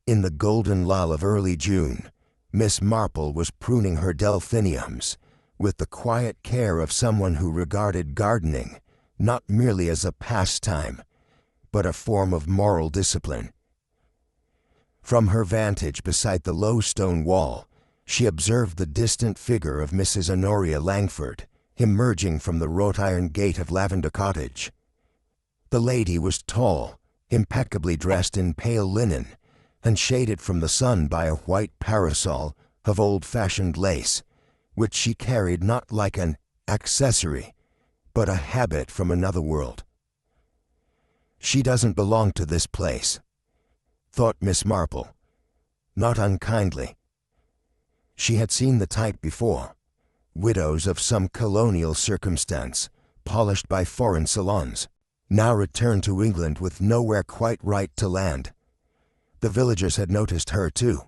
In the golden lull of early June, Miss Marple was pruning her delphiniums with the quiet care of someone who regarded gardening not merely as a pastime, but a form of moral discipline. From her vantage beside the low stone wall, she observed the distant figure of Mrs. Honoria Langford emerging from the wrought-iron gate of Lavender Cottage. The lady was tall, impeccably dressed in pale linen, and shaded from the sun by a white parasol of old-fashioned lace, which she carried not like an accessory, but a habit from another world. "She doesn't belong to this place," thought Miss Marple, not unkindly. She had seen the type before, widows of some colonial circumstance, polished by foreign salons, now returned to England with nowhere quite right to land. The villagers had noticed her too.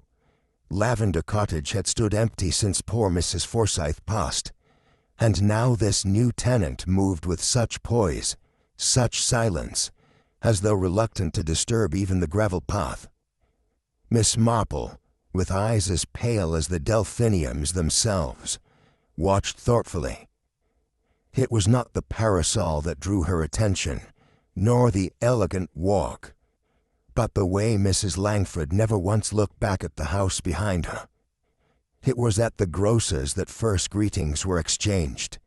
Lavender Cottage had stood empty since poor Mrs. Forsyth passed, and now this new tenant moved with such poise, such silence, as though reluctant to disturb even the gravel path. Miss Marple, with eyes as pale as the delphiniums themselves, watched thoughtfully. It was not the parasol that drew her attention, nor the elegant walk, but the way Mrs. Langford never once looked back at the house behind her. It was at the grocer's that first greetings were exchanged.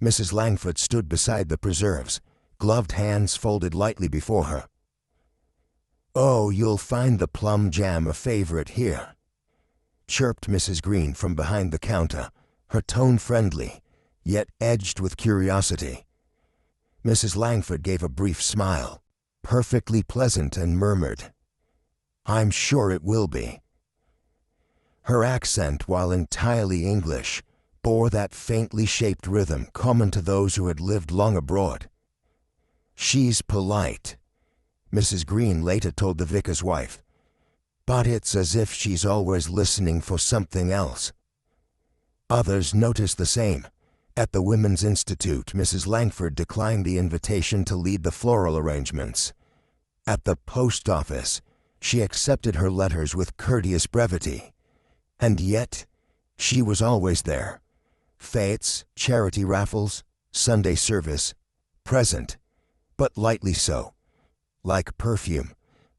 Mrs. Langford stood beside the preserves, gloved hands folded lightly before her. "Oh, you'll find the plum jam a favorite here," chirped Mrs. Green from behind the counter, her tone friendly, yet edged with curiosity. Mrs. Langford gave a brief smile, perfectly pleasant, and murmured, "I'm sure it will be." Her accent, while entirely English, bore that faintly shaped rhythm common to those who had lived long abroad. "She's polite," Mrs. Green later told the vicar's wife, "but it's as if she's always listening for something else." Others noticed the same. At the Women's Institute, Mrs. Langford declined the invitation to lead the floral arrangements. At the post office, she accepted her letters with courteous brevity. And yet, she was always there. Fêtes, charity raffles, Sunday service, present, but lightly so, like perfume,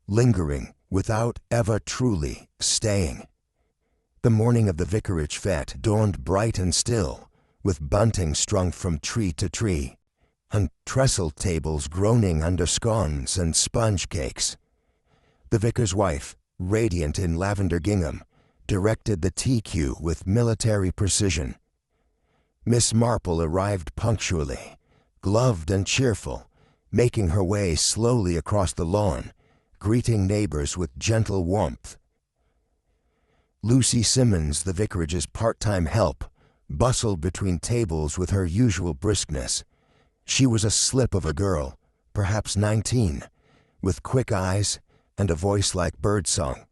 lingering without ever truly staying. The morning of the vicarage fête dawned bright and still, with bunting strung from tree to tree, and trestle tables groaning under scones and sponge cakes. The vicar's wife, radiant in lavender gingham, directed the tea queue with military precision. Miss Marple arrived punctually, gloved and cheerful, making her way slowly across the lawn, greeting neighbors with gentle warmth. Lucy Simmons, the vicarage's part-time help, bustled between tables with her usual briskness. She was a slip of a girl, perhaps 19, with quick eyes and a voice like birdsong.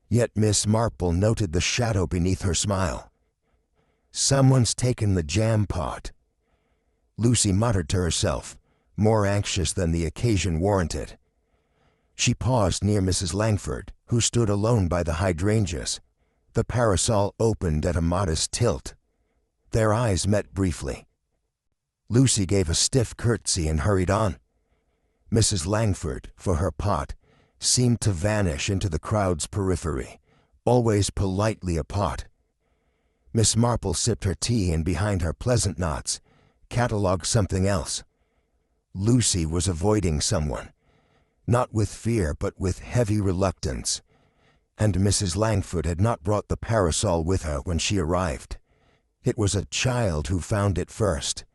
Yet Miss Marple noted the shadow beneath her smile. "Someone's taken the jam pot," Lucy muttered to herself, more anxious than the occasion warranted. She paused near Mrs. Langford, who stood alone by the hydrangeas. The parasol opened at a modest tilt. Their eyes met briefly. Lucy gave a stiff curtsy and hurried on. Mrs. Langford, for her pot, seemed to vanish into the crowd's periphery, always politely apart. Miss Marple sipped her tea and behind her pleasant knots, catalogued something else. Lucy was avoiding someone, not with fear but with heavy reluctance, and Mrs. Langford had not brought the parasol with her when she arrived. It was a child who found it first.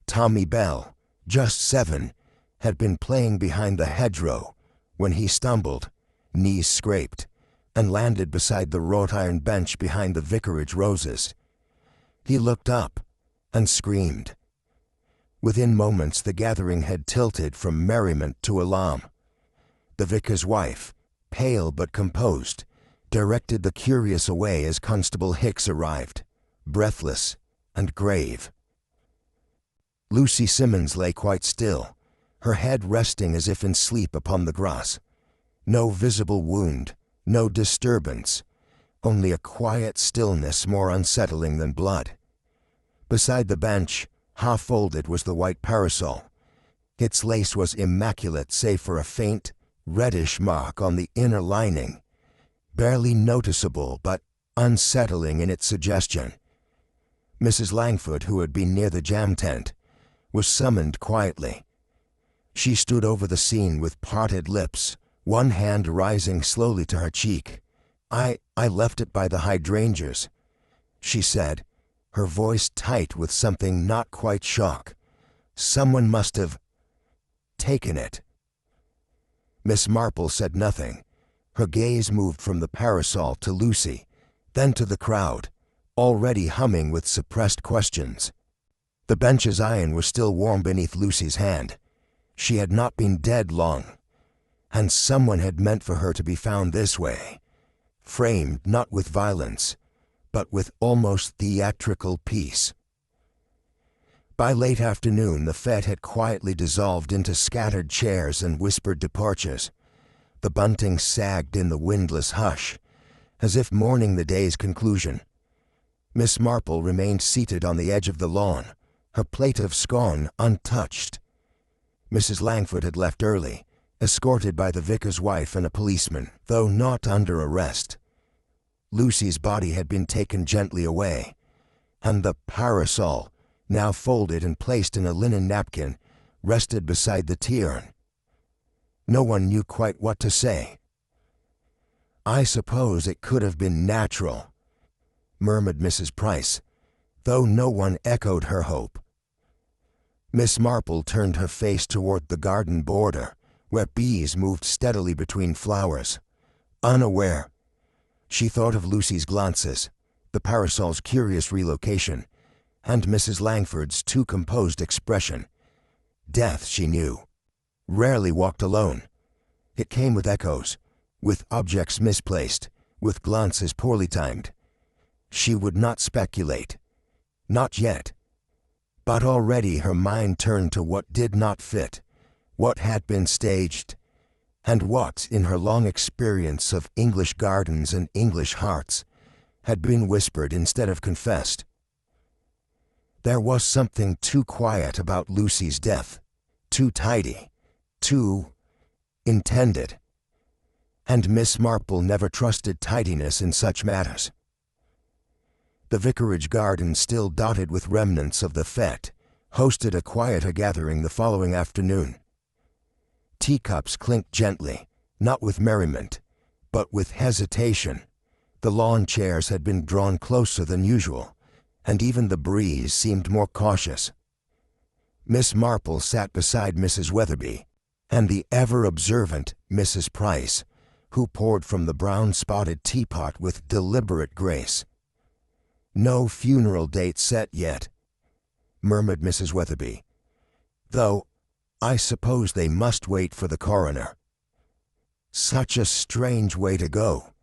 Tommy Bell, just 7, had been playing behind the hedgerow when he stumbled, knees scraped, and landed beside the wrought-iron bench behind the vicarage roses. He looked up and screamed. Within moments the gathering had tilted from merriment to alarm. The vicar's wife, pale but composed, directed the curious away as Constable Hicks arrived, breathless and grave. Lucy Simmons lay quite still, her head resting as if in sleep upon the grass. No visible wound, No disturbance, only a quiet stillness more unsettling than blood. Beside the bench, half-folded, was the white parasol. Its lace was immaculate save for a faint, reddish mark on the inner lining, barely noticeable but unsettling in its suggestion. Mrs. Langford, who had been near the jam tent, was summoned quietly. She stood over the scene with parted lips, one hand rising slowly to her cheek. I left it by the hydrangeas," she said, her voice tight with something not quite shock. "Someone must have taken it." Miss Marple said nothing. Her gaze moved from the parasol to Lucy, then to the crowd, already humming with suppressed questions. The bench's iron was still warm beneath Lucy's hand. She had not been dead long, and someone had meant for her to be found this way, framed not with violence, but with almost theatrical peace. By late afternoon, the fête had quietly dissolved into scattered chairs and whispered departures. The bunting sagged in the windless hush, as if mourning the day's conclusion. Miss Marple remained seated on the edge of the lawn, her plate of scone untouched. Mrs. Langford had left early, escorted by the vicar's wife and a policeman, though not under arrest. Lucy's body had been taken gently away, and the parasol, now folded and placed in a linen napkin, rested beside the tiern. No one knew quite what to say. "I suppose it could have been natural," murmured Mrs. Price, though no one echoed her hope. Miss Marple turned her face toward the garden border, where bees moved steadily between flowers. Unaware, she thought of Lucy's glances, the parasol's curious relocation, and Mrs. Langford's too composed expression. Death, she knew, rarely walked alone. It came with echoes, with objects misplaced, with glances poorly timed. She would not speculate. Not yet. But already her mind turned to what did not fit, what had been staged, and what, in her long experience of English gardens and English hearts, had been whispered instead of confessed. There was something too quiet about Lucy's death, too tidy, too intended. And Miss Marple never trusted tidiness in such matters. The vicarage garden, still dotted with remnants of the fête, hosted a quieter gathering the following afternoon. Teacups clinked gently, not with merriment, but with hesitation. The lawn chairs had been drawn closer than usual, and even the breeze seemed more cautious. Miss Marple sat beside Mrs. Weatherby, and the ever-observant Mrs. Price, who poured from the brown-spotted teapot with deliberate grace. "No funeral date set yet," murmured Mrs. Weatherby, "though I suppose they must wait for the coroner." "Such a strange way to go,"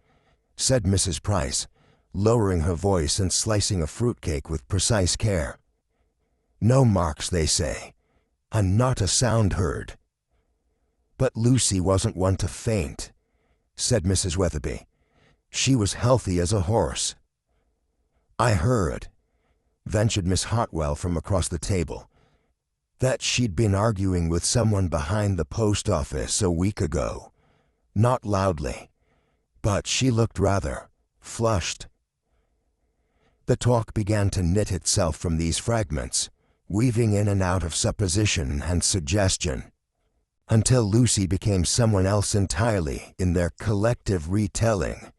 said Mrs. Price, lowering her voice and slicing a fruitcake with precise care. "No marks, they say, and not a sound heard." "But Lucy wasn't one to faint," said Mrs. Weatherby. "She was healthy as a horse." "I heard," ventured Miss Hartwell from across the table, "that she'd been arguing with someone behind the post office a week ago. Not loudly, but she looked rather flushed." The talk began to knit itself from these fragments, weaving in and out of supposition and suggestion, until Lucy became someone else entirely in their collective retelling.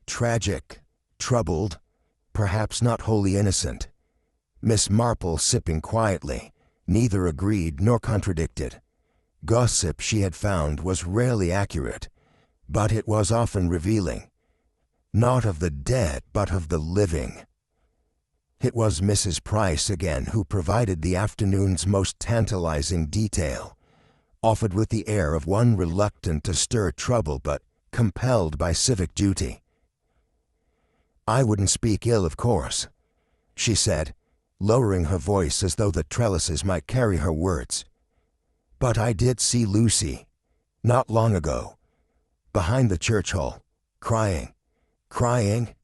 Tragic, troubled, perhaps not wholly innocent. Miss Marple sipping quietly, neither agreed nor contradicted. Gossip, she had found, was rarely accurate, but it was often revealing. Not of the dead, but of the living. It was Mrs. Price again who provided the afternoon's most tantalizing detail, offered with the air of one reluctant to stir trouble but compelled by civic duty. "I wouldn't speak ill, of course," she said, lowering her voice as though the trellises might carry her words. "But I did see Lucy, not long ago, behind the church hall, Crying, crying,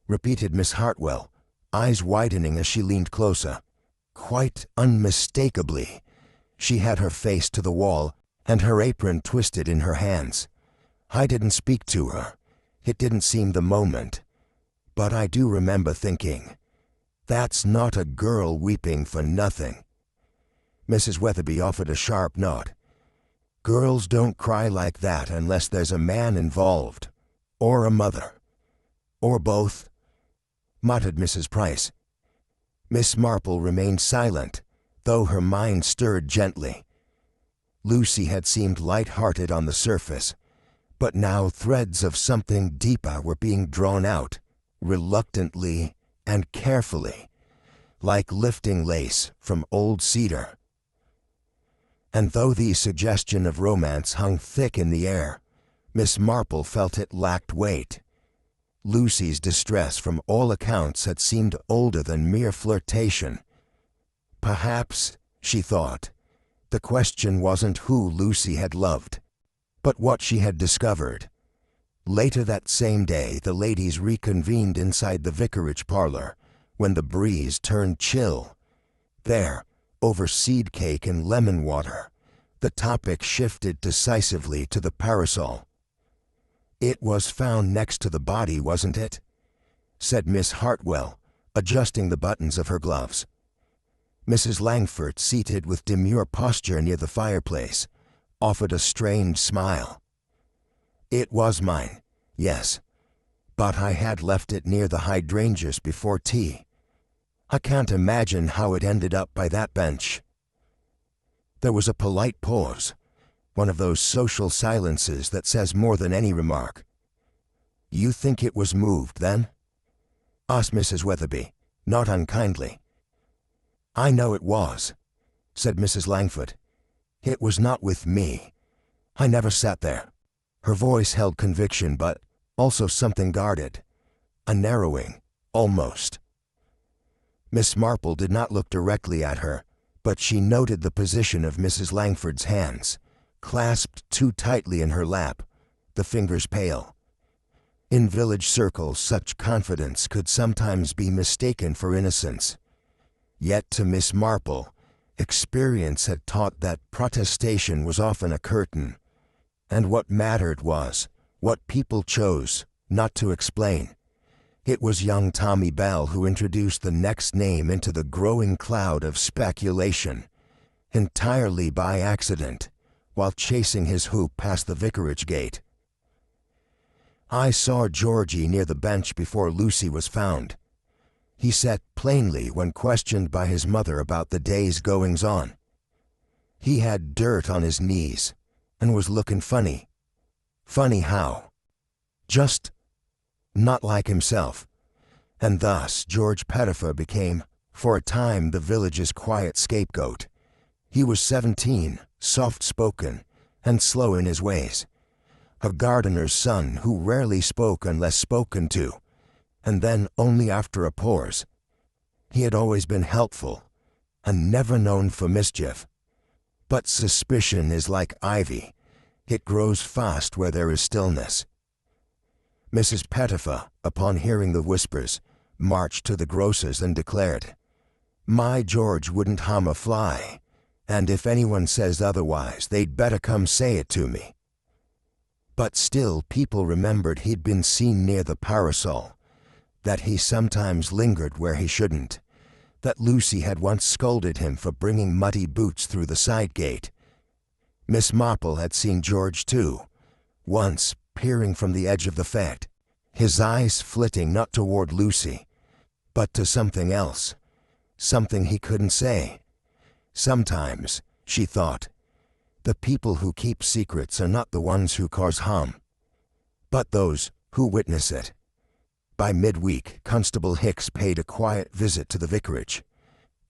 repeated Miss Hartwell, eyes widening as she leaned closer. Quite unmistakably, she had her face to the wall and her apron twisted in her hands. I didn't speak to her. It didn't seem the moment. But I do remember thinking, that's not a girl weeping for nothing. Mrs. Weatherby offered a sharp nod. Girls don't cry like that unless there's a man involved, or a mother, or both, muttered Mrs. Price. Miss Marple remained silent, though her mind stirred gently. Lucy had seemed light-hearted on the surface, but now threads of something deeper were being drawn out, reluctantly and carefully, like lifting lace from old cedar. And though the suggestion of romance hung thick in the air, Miss Marple felt it lacked weight. Lucy's distress from all accounts had seemed older than mere flirtation. Perhaps, she thought, the question wasn't who Lucy had loved, but what she had discovered. Later that same day, the ladies reconvened inside the vicarage parlor when the breeze turned chill. There, over seed cake and lemon water, the topic shifted decisively to the parasol. It was found next to the body, wasn't it? Said Miss Hartwell, adjusting the buttons of her gloves. Mrs. Langford, seated with demure posture near the fireplace, offered a strained smile. It was mine, yes, but I had left it near the hydrangeas before tea. I can't imagine how it ended up by that bench. There was a polite pause, one of those social silences that says more than any remark. You think it was moved, then? Asked Mrs. Weatherby, not unkindly. I know it was, said Mrs. Langford. It was not with me. I never sat there. Her voice held conviction, but also something guarded, a narrowing, almost. Miss Marple did not look directly at her, but she noted the position of Mrs. Langford's hands, clasped too tightly in her lap, the fingers pale. In village circles, such confidence could sometimes be mistaken for innocence. Yet to Miss Marple, experience had taught that protestation was often a curtain, and what mattered was what people chose not to explain. It was young Tommy Bell who introduced the next name into the growing cloud of speculation, entirely by accident, while chasing his hoop past the vicarage gate. I saw Georgie near the bench before Lucy was found. He said plainly when questioned by his mother about the day's goings-on. He had dirt on his knees and was looking funny. Funny how? Just not like himself. And thus George Pettifer became, for a time, the village's quiet scapegoat. He was 17, soft-spoken, and slow in his ways. A gardener's son who rarely spoke unless spoken to, and then only after a pause. He had always been helpful, and never known for mischief. But suspicion is like ivy. It grows fast where there is stillness. Mrs. Pettifer, upon hearing the whispers, marched to the grocer's and declared, "My George wouldn't harm a fly, and if anyone says otherwise, they'd better come say it to me." But still people remembered he'd been seen near the Parasol, that he sometimes lingered where he shouldn't, that Lucy had once scolded him for bringing muddy boots through the side gate. Miss Marple had seen George too, once peering from the edge of the fête, his eyes flitting not toward Lucy, but to something else, something he couldn't say. Sometimes, she thought, the people who keep secrets are not the ones who cause harm, but those who witness it. By midweek, Constable Hicks paid a quiet visit to the vicarage.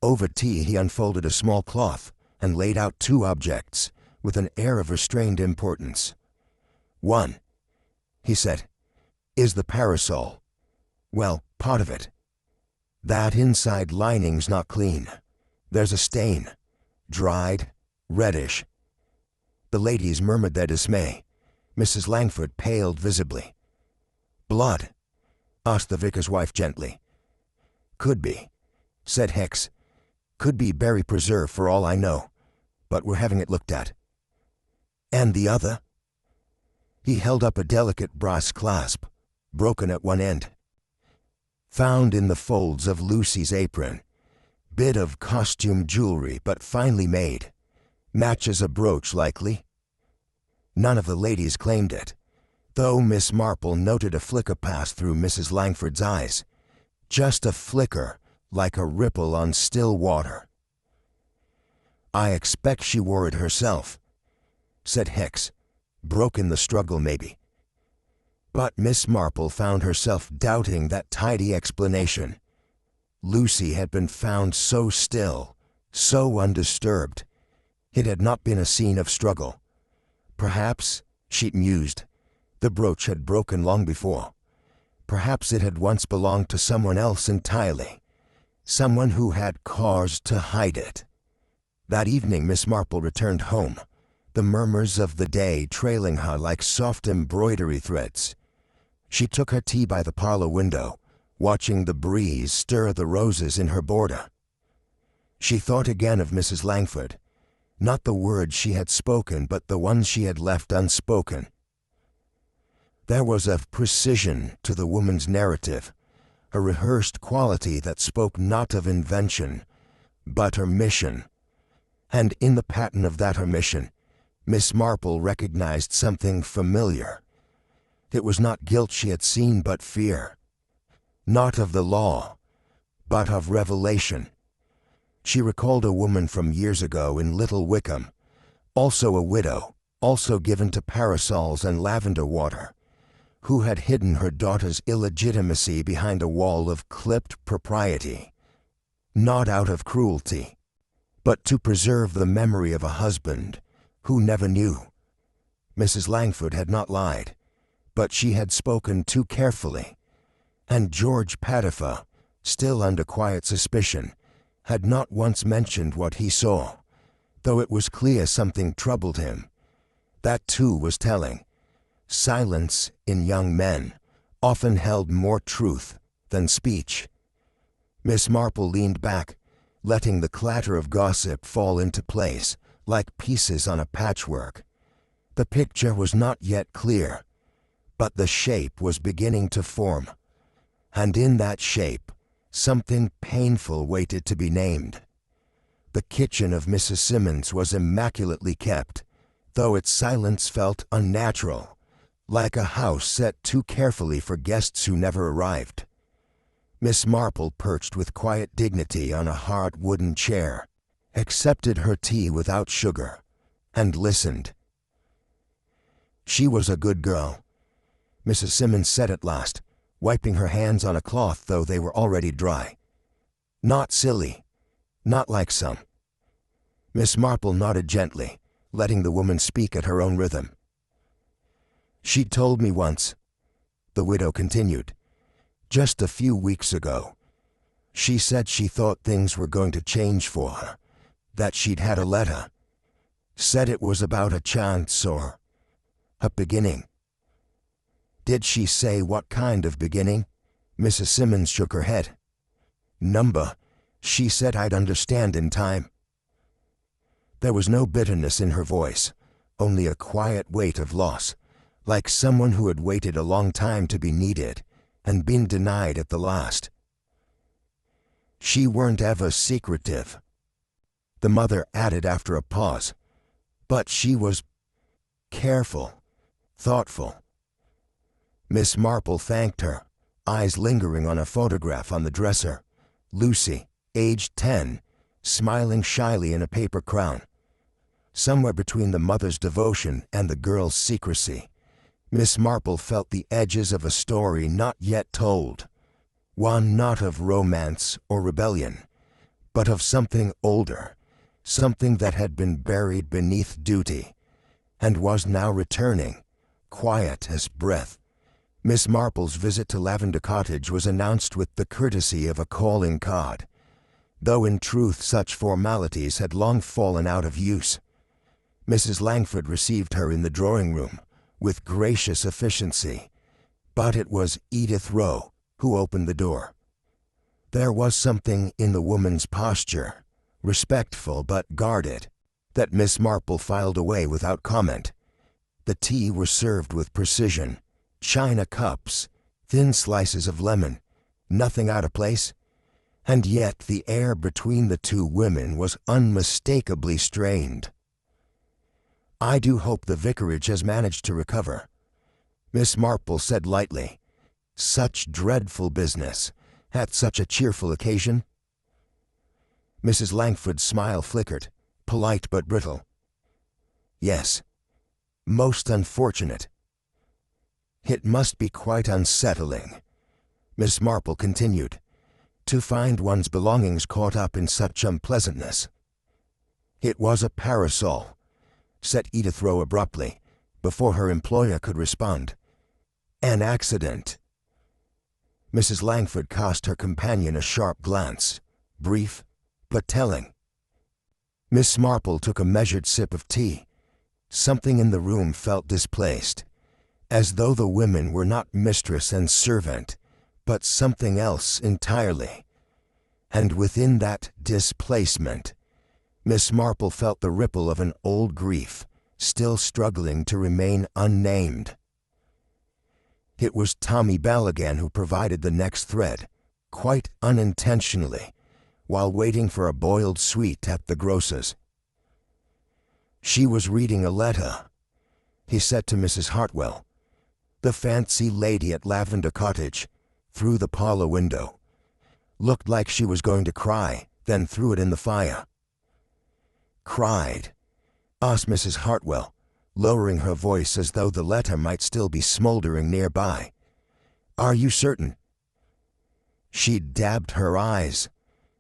Over tea he unfolded a small cloth and laid out two objects with an air of restrained importance. "One," he said, "is the parasol. Well, part of it. That inside lining's not clean. There's a stain, dried, reddish." The ladies murmured their dismay. Mrs. Langford paled visibly. Blood? Asked the vicar's wife gently. Could be, said Hicks. Could be berry preserve for all I know, but we're having it looked at. And the other? He held up a delicate brass clasp, broken at one end. Found in the folds of Lucy's apron. Bit of costume jewelry, but finely made. Matches a brooch, likely. None of the ladies claimed it, though Miss Marple noted a flicker pass through Mrs. Langford's eyes. Just a flicker, like a ripple on still water. I expect she wore it herself, said Hicks. Broke in the struggle, maybe. But Miss Marple found herself doubting that tidy explanation. Lucy had been found so still, so undisturbed. It had not been a scene of struggle. Perhaps, she mused, the brooch had broken long before. Perhaps it had once belonged to someone else entirely. Someone who had cause to hide it. That evening Miss Marple returned home, the murmurs of the day trailing her like soft embroidery threads. She took her tea by the parlor window, watching the breeze stir the roses in her border. She thought again of Mrs. Langford, not the words she had spoken, but the ones she had left unspoken. There was a precision to the woman's narrative, a rehearsed quality that spoke not of invention, but her mission. And in the pattern of that her mission, Miss Marple recognized something familiar. It was not guilt she had seen, but fear. Not of the law, but of revelation. She recalled a woman from years ago in Little Wickham, also a widow, also given to parasols and lavender water, who had hidden her daughter's illegitimacy behind a wall of clipped propriety, not out of cruelty, but to preserve the memory of a husband who never knew. Mrs. Langford had not lied, but she had spoken too carefully, and George Patifer, still under quiet suspicion, had not once mentioned what he saw, though it was clear something troubled him. That too was telling. Silence in young men often held more truth than speech. Miss Marple leaned back, letting the clatter of gossip fall into place like pieces on a patchwork. The picture was not yet clear, but the shape was beginning to form, and in that shape something painful waited to be named. The kitchen of Mrs. Simmons was immaculately kept, though its silence felt unnatural, like a house set too carefully for guests who never arrived. Miss Marple perched with quiet dignity on a hard wooden chair, accepted her tea without sugar, and listened. She was a good girl, Mrs. Simmons said at last, wiping her hands on a cloth though they were already dry. Not silly, not like some. Miss Marple nodded gently, letting the woman speak at her own rhythm. She'd told me once, the widow continued, just a few weeks ago. She said she thought things were going to change for her, that she'd had a letter. Said it was about a chance or a beginning. Did she say what kind of beginning? Mrs. Simmons shook her head. Number. She said I'd understand in time. There was no bitterness in her voice, only a quiet weight of loss, like someone who had waited a long time to be needed and been denied at the last. She weren't ever secretive, the mother added after a pause, but she was careful, thoughtful. Miss Marple thanked her, eyes lingering on a photograph on the dresser. Lucy, aged 10, smiling shyly in a paper crown. Somewhere between the mother's devotion and the girl's secrecy, Miss Marple felt the edges of a story not yet told, one not of romance or rebellion, but of something older, something that had been buried beneath duty, and was now returning, quiet as breath. Miss Marple's visit to Lavender Cottage was announced with the courtesy of a calling card, though in truth such formalities had long fallen out of use. Mrs. Langford received her in the drawing-room with gracious efficiency, But it was Edith Rowe who opened the door. There was something in the woman's posture, respectful but guarded, that Miss Marple filed away without comment. The tea was served with precision, china cups, thin slices of lemon, nothing out of place, and yet the air between the two women was unmistakably strained. "I do hope the vicarage has managed to recover," Miss Marple said lightly. "Such dreadful business, at such a cheerful occasion." Mrs. Langford's smile flickered, polite but brittle. "Yes, most unfortunate." "It must be quite unsettling," Miss Marple continued, "to find one's belongings caught up in such unpleasantness." "It was a parasol," said Edith Rowe abruptly, before her employer could respond. "An accident." Mrs. Langford cast her companion a sharp glance, brief but telling. Miss Marple took a measured sip of tea. Something in the room felt displaced, as though the women were not mistress and servant, but something else entirely. And within that displacement, Miss Marple felt the ripple of an old grief, still struggling to remain unnamed. It was Tommy Bell again who provided the next thread, quite unintentionally, while waiting for a boiled sweet at the grocer's. "She was reading a letter," he said to Mrs. Hartwell, "the fancy lady at Lavender Cottage, through the parlor window. Looked like she was going to cry, then threw it in the fire." "Cried?" asked Mrs. Hartwell, lowering her voice as though the letter might still be smoldering nearby. "Are you certain?" "She dabbed her eyes,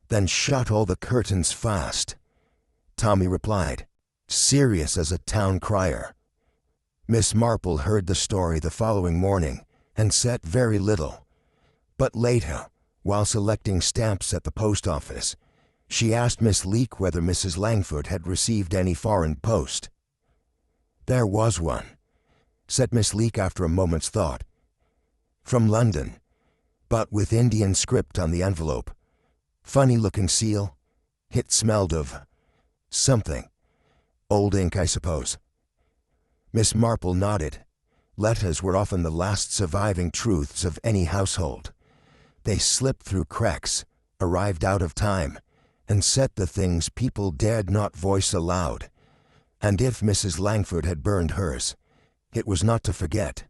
then shut all the curtains fast," Tommy replied, serious as a town crier. Miss Marple heard the story the following morning and said very little, but later, while selecting stamps at the post office, she asked Miss Leake whether Mrs. Langford had received any foreign post. "There was one," said Miss Leake after a moment's thought. "From London, but with Indian script on the envelope. Funny-looking seal. It smelled of something. Old ink, I suppose." Miss Marple nodded. Letters were often the last surviving truths of any household. They slipped through cracks, arrived out of time, and said the things people dared not voice aloud. And if Mrs. Langford had burned hers, it was not to forget.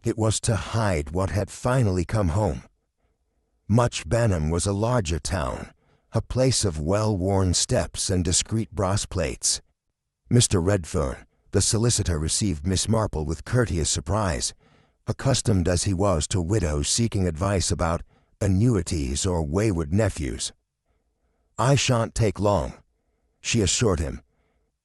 It was to hide what had finally come home. Much Benham was a larger town, a place of well-worn steps and discreet brass plates. Mr. Redfern, the solicitor, received Miss Marple with courteous surprise, accustomed as he was to widows seeking advice about annuities or wayward nephews. "I shan't take long," she assured him.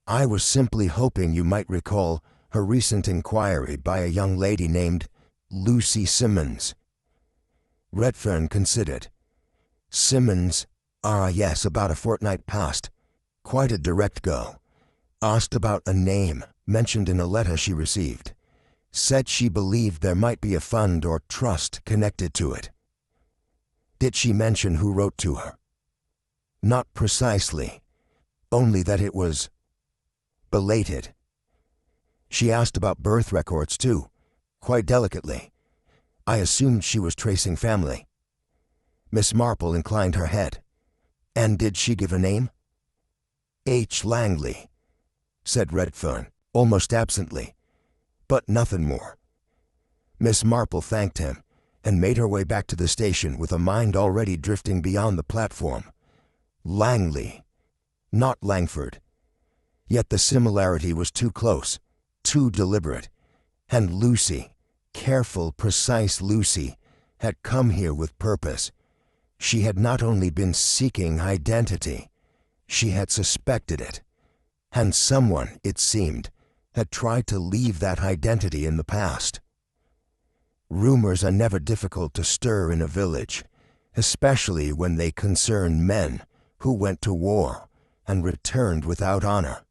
"I was simply hoping you might recall a recent inquiry by a young lady named Lucy Simmons." Redfern considered. "Simmons? Ah, yes, about a fortnight past. Quite a direct go. Asked about a name mentioned in a letter she received. Said she believed there might be a fund or trust connected to it." "Did she mention who wrote to her?" "Not precisely, only that it was belated. She asked about birth records, too, quite delicately. I assumed she was tracing family." Miss Marple inclined her head. "And did she give a name?" "H. Langley," said Redfern, almost absently, "but nothing more." Miss Marple thanked him and made her way back to the station with a mind already drifting beyond the platform. Langley, not Langford. Yet the similarity was too close, too deliberate. And Lucy, careful, precise Lucy, had come here with purpose. She had not only been seeking identity, she had suspected it. And someone, it seemed, had tried to leave that identity in the past. Rumors are never difficult to stir in a village, especially when they concern men who went to war and returned without honor.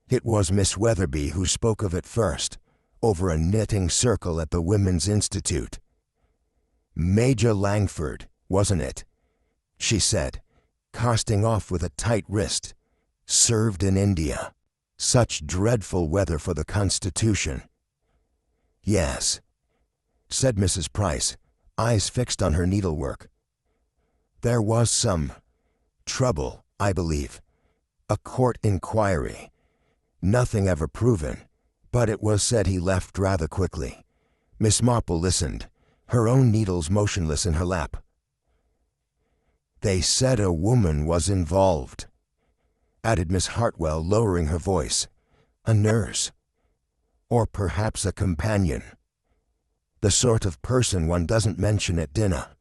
It was Miss Weatherby who spoke of it first, over a knitting circle at the Women's Institute. "Major Langford, wasn't it?" she said, casting off with a tight wrist. "Served in India. Such dreadful weather for the Constitution." "Yes," said Mrs. Price, eyes fixed on her needlework. "There was some trouble, I believe. A court inquiry. Nothing ever proven, but it was said he left rather quickly." Miss Marple listened, her own needles motionless in her lap. "They said a woman was involved," added Miss Hartwell, lowering her voice. "A nurse. Or perhaps a companion. The sort of person one doesn't mention at dinner."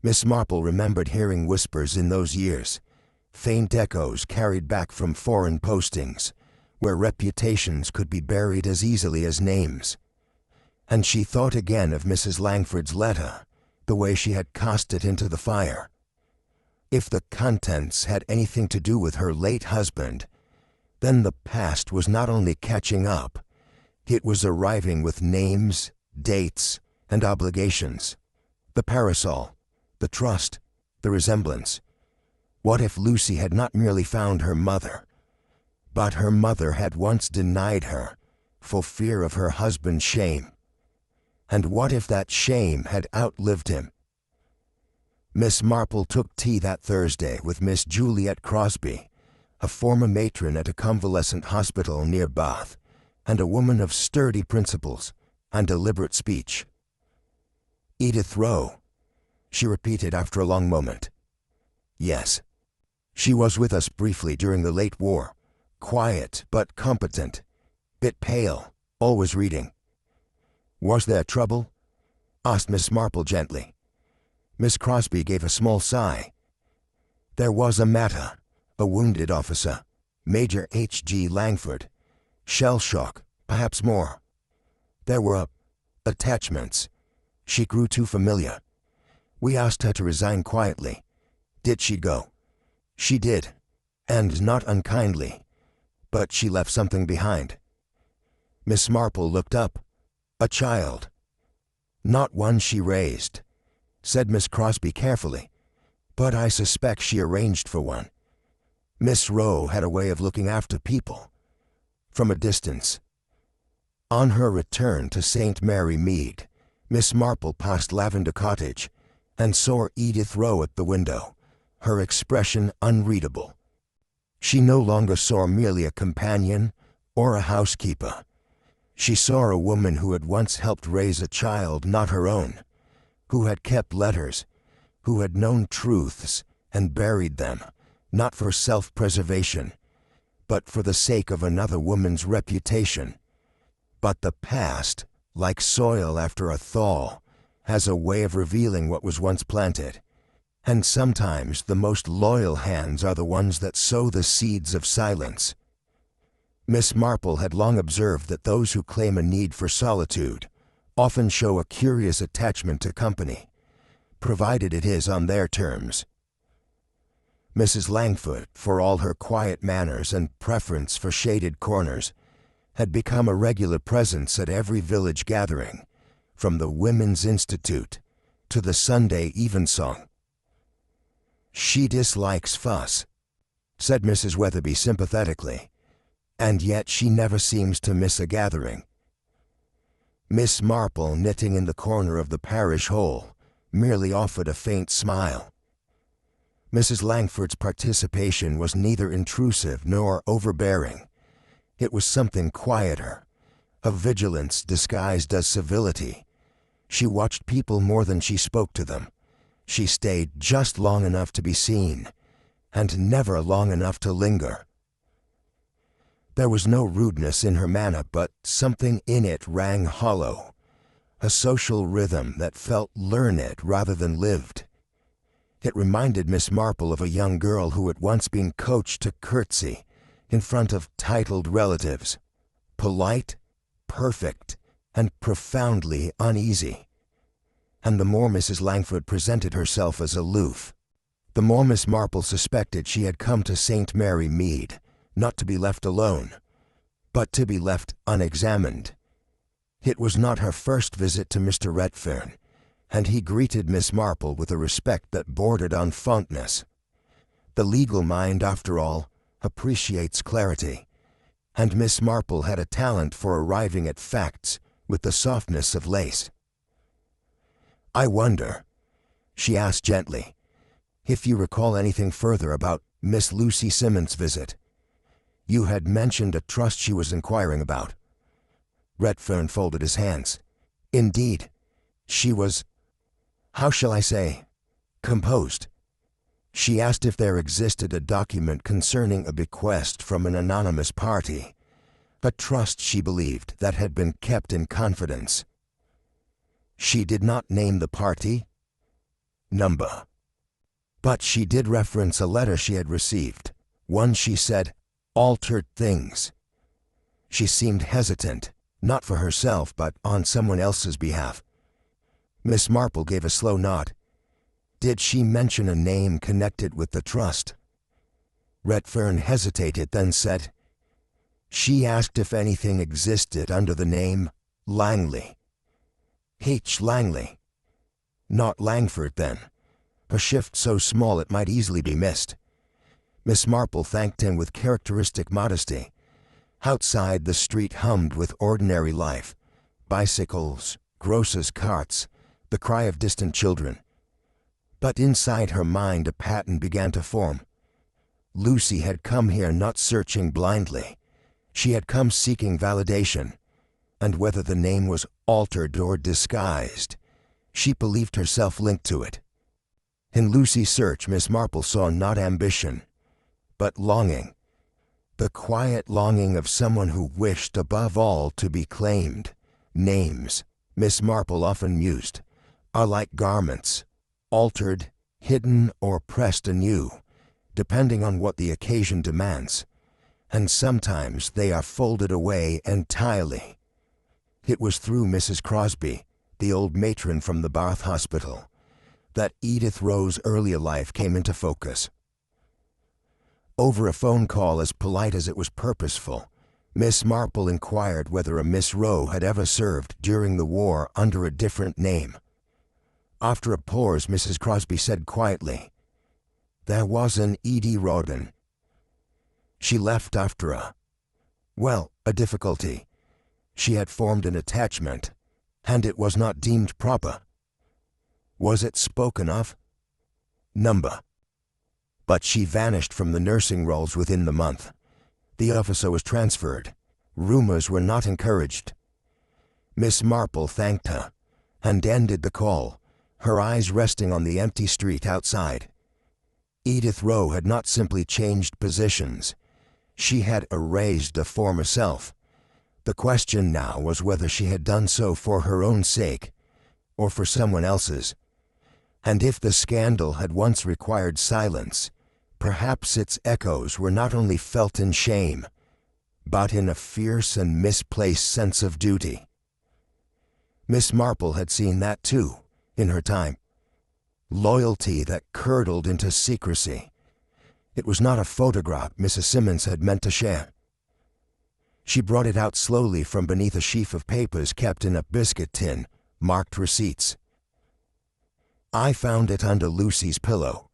Miss Marple remembered hearing whispers in those years, faint echoes carried back from foreign postings, where reputations could be buried as easily as names. And she thought again of Mrs. Langford's letter, the way she had cast it into the fire. If the contents had anything to do with her late husband, then the past was not only catching up, it was arriving with names, dates, and obligations. The parasol, the trust, the resemblance. What if Lucy had not merely found her mother, but her mother had once denied her, for fear of her husband's shame? And what if that shame had outlived him? Miss Marple took tea that Thursday with Miss Juliet Crosby, a former matron at a convalescent hospital near Bath, and a woman of sturdy principles and deliberate speech. "Edith Rowe," she repeated after a long moment. "Yes. She was with us briefly during the late war. Quiet but competent. Bit pale, always reading." "Was there trouble?" asked Miss Marple gently. Miss Crosby gave a small sigh. "There was a matter. A wounded officer, Major H.G. Langford. Shell shock, perhaps more. There were attachments. She grew too familiar. We asked her to resign quietly. Did she go? She did, and not unkindly, but she left something behind." Miss Marple looked up. "A child." "Not one she raised," said Miss Crosby carefully, "but I suspect she arranged for one. Miss Rowe had a way of looking after people, from a distance." On her return to St. Mary Mead, Miss Marple passed Lavender Cottage and saw Edith Rowe at the window, her expression unreadable. She no longer saw merely a companion or a housekeeper. She saw a woman who had once helped raise a child not her own, who had kept letters, who had known truths and buried them, not for self-preservation, but for the sake of another woman's reputation. But the past, like soil after a thaw, has a way of revealing what was once planted, and sometimes the most loyal hands are the ones that sow the seeds of silence. Miss Marple had long observed that those who claim a need for solitude often show a curious attachment to company, provided it is on their terms. Mrs. Langford, for all her quiet manners and preference for shaded corners, had become a regular presence at every village gathering, from the Women's Institute to the Sunday evensong. "She dislikes fuss," said Mrs. Weatherby sympathetically, "and yet she never seems to miss a gathering." Miss Marple, knitting in the corner of the parish hole, merely offered a faint smile. Mrs. Langford's participation was neither intrusive nor overbearing. It was something quieter, a vigilance disguised as civility. She watched people more than she spoke to them. She stayed just long enough to be seen, and never long enough to linger. There was no rudeness in her manner, but something in it rang hollow, a social rhythm that felt learned rather than lived. It reminded Miss Marple of a young girl who had once been coached to curtsy in front of titled relatives, polite, perfect, and profoundly uneasy. And the more Mrs. Langford presented herself as aloof, the more Miss Marple suspected she had come to St. Mary Mead, not to be left alone, but to be left unexamined. It was not her first visit to Mr. Redfern, and he greeted Miss Marple with a respect that bordered on fondness. The legal mind, after all, appreciates clarity, and Miss Marple had a talent for arriving at facts with the softness of lace. "I wonder," she asked gently, "if you recall anything further about Miss Lucy Simmons' visit. You had mentioned a trust she was inquiring about." Redfern folded his hands. "Indeed, she was, how shall I say, composed. She asked if there existed a document concerning a bequest from an anonymous party, a trust she believed that had been kept in confidence. She did not name the party, number, but she did reference a letter she had received, one she said altered things. She seemed hesitant, not for herself but on someone else's behalf." Miss Marple gave a slow nod. "Did she mention a name connected with the trust?" Redfern hesitated, then said, "She asked if anything existed under the name Langley. H. Langley. Not Langford, then. A shift so small it might easily be missed." Miss Marple thanked him with characteristic modesty. Outside, the street hummed with ordinary life. Bicycles, grocers' carts, the cry of distant children. But inside her mind a pattern began to form. Lucy had come here not searching blindly. She had come seeking validation, and whether the name was altered or disguised, she believed herself linked to it. In Lucy's search, Miss Marple saw not ambition, but longing. The quiet longing of someone who wished above all to be claimed. Names, Miss Marple often mused, are like garments, altered, hidden, or pressed anew, depending on what the occasion demands, and sometimes they are folded away entirely. It was through Mrs. Crosby, the old matron from the Bath Hospital, that Edith Rowe's earlier life came into focus. Over a phone call as polite as it was purposeful, Miss Marple inquired whether a Miss Rowe had ever served during the war under a different name. After a pause, Mrs. Crosby said quietly, "There was an Edie Rawdon. She left after a difficulty. She had formed an attachment, and it was not deemed proper." "Was it spoken of?" "Number. But she vanished from the nursing rolls within the month. The officer was transferred. Rumors were not encouraged." Miss Marple thanked her, and ended the call, her eyes resting on the empty street outside. Edith Rowe had not simply changed positions. She had erased a former self. The question now was whether she had done so for her own sake, or for someone else's. And if the scandal had once required silence, perhaps its echoes were not only felt in shame, but in a fierce and misplaced sense of duty. Miss Marple had seen that too, in her time. Loyalty that curdled into secrecy. It was not a photograph Mrs. Simmons had meant to share. She brought it out slowly from beneath a sheaf of papers kept in a biscuit tin, marked receipts. "I found it under Lucy's pillow,"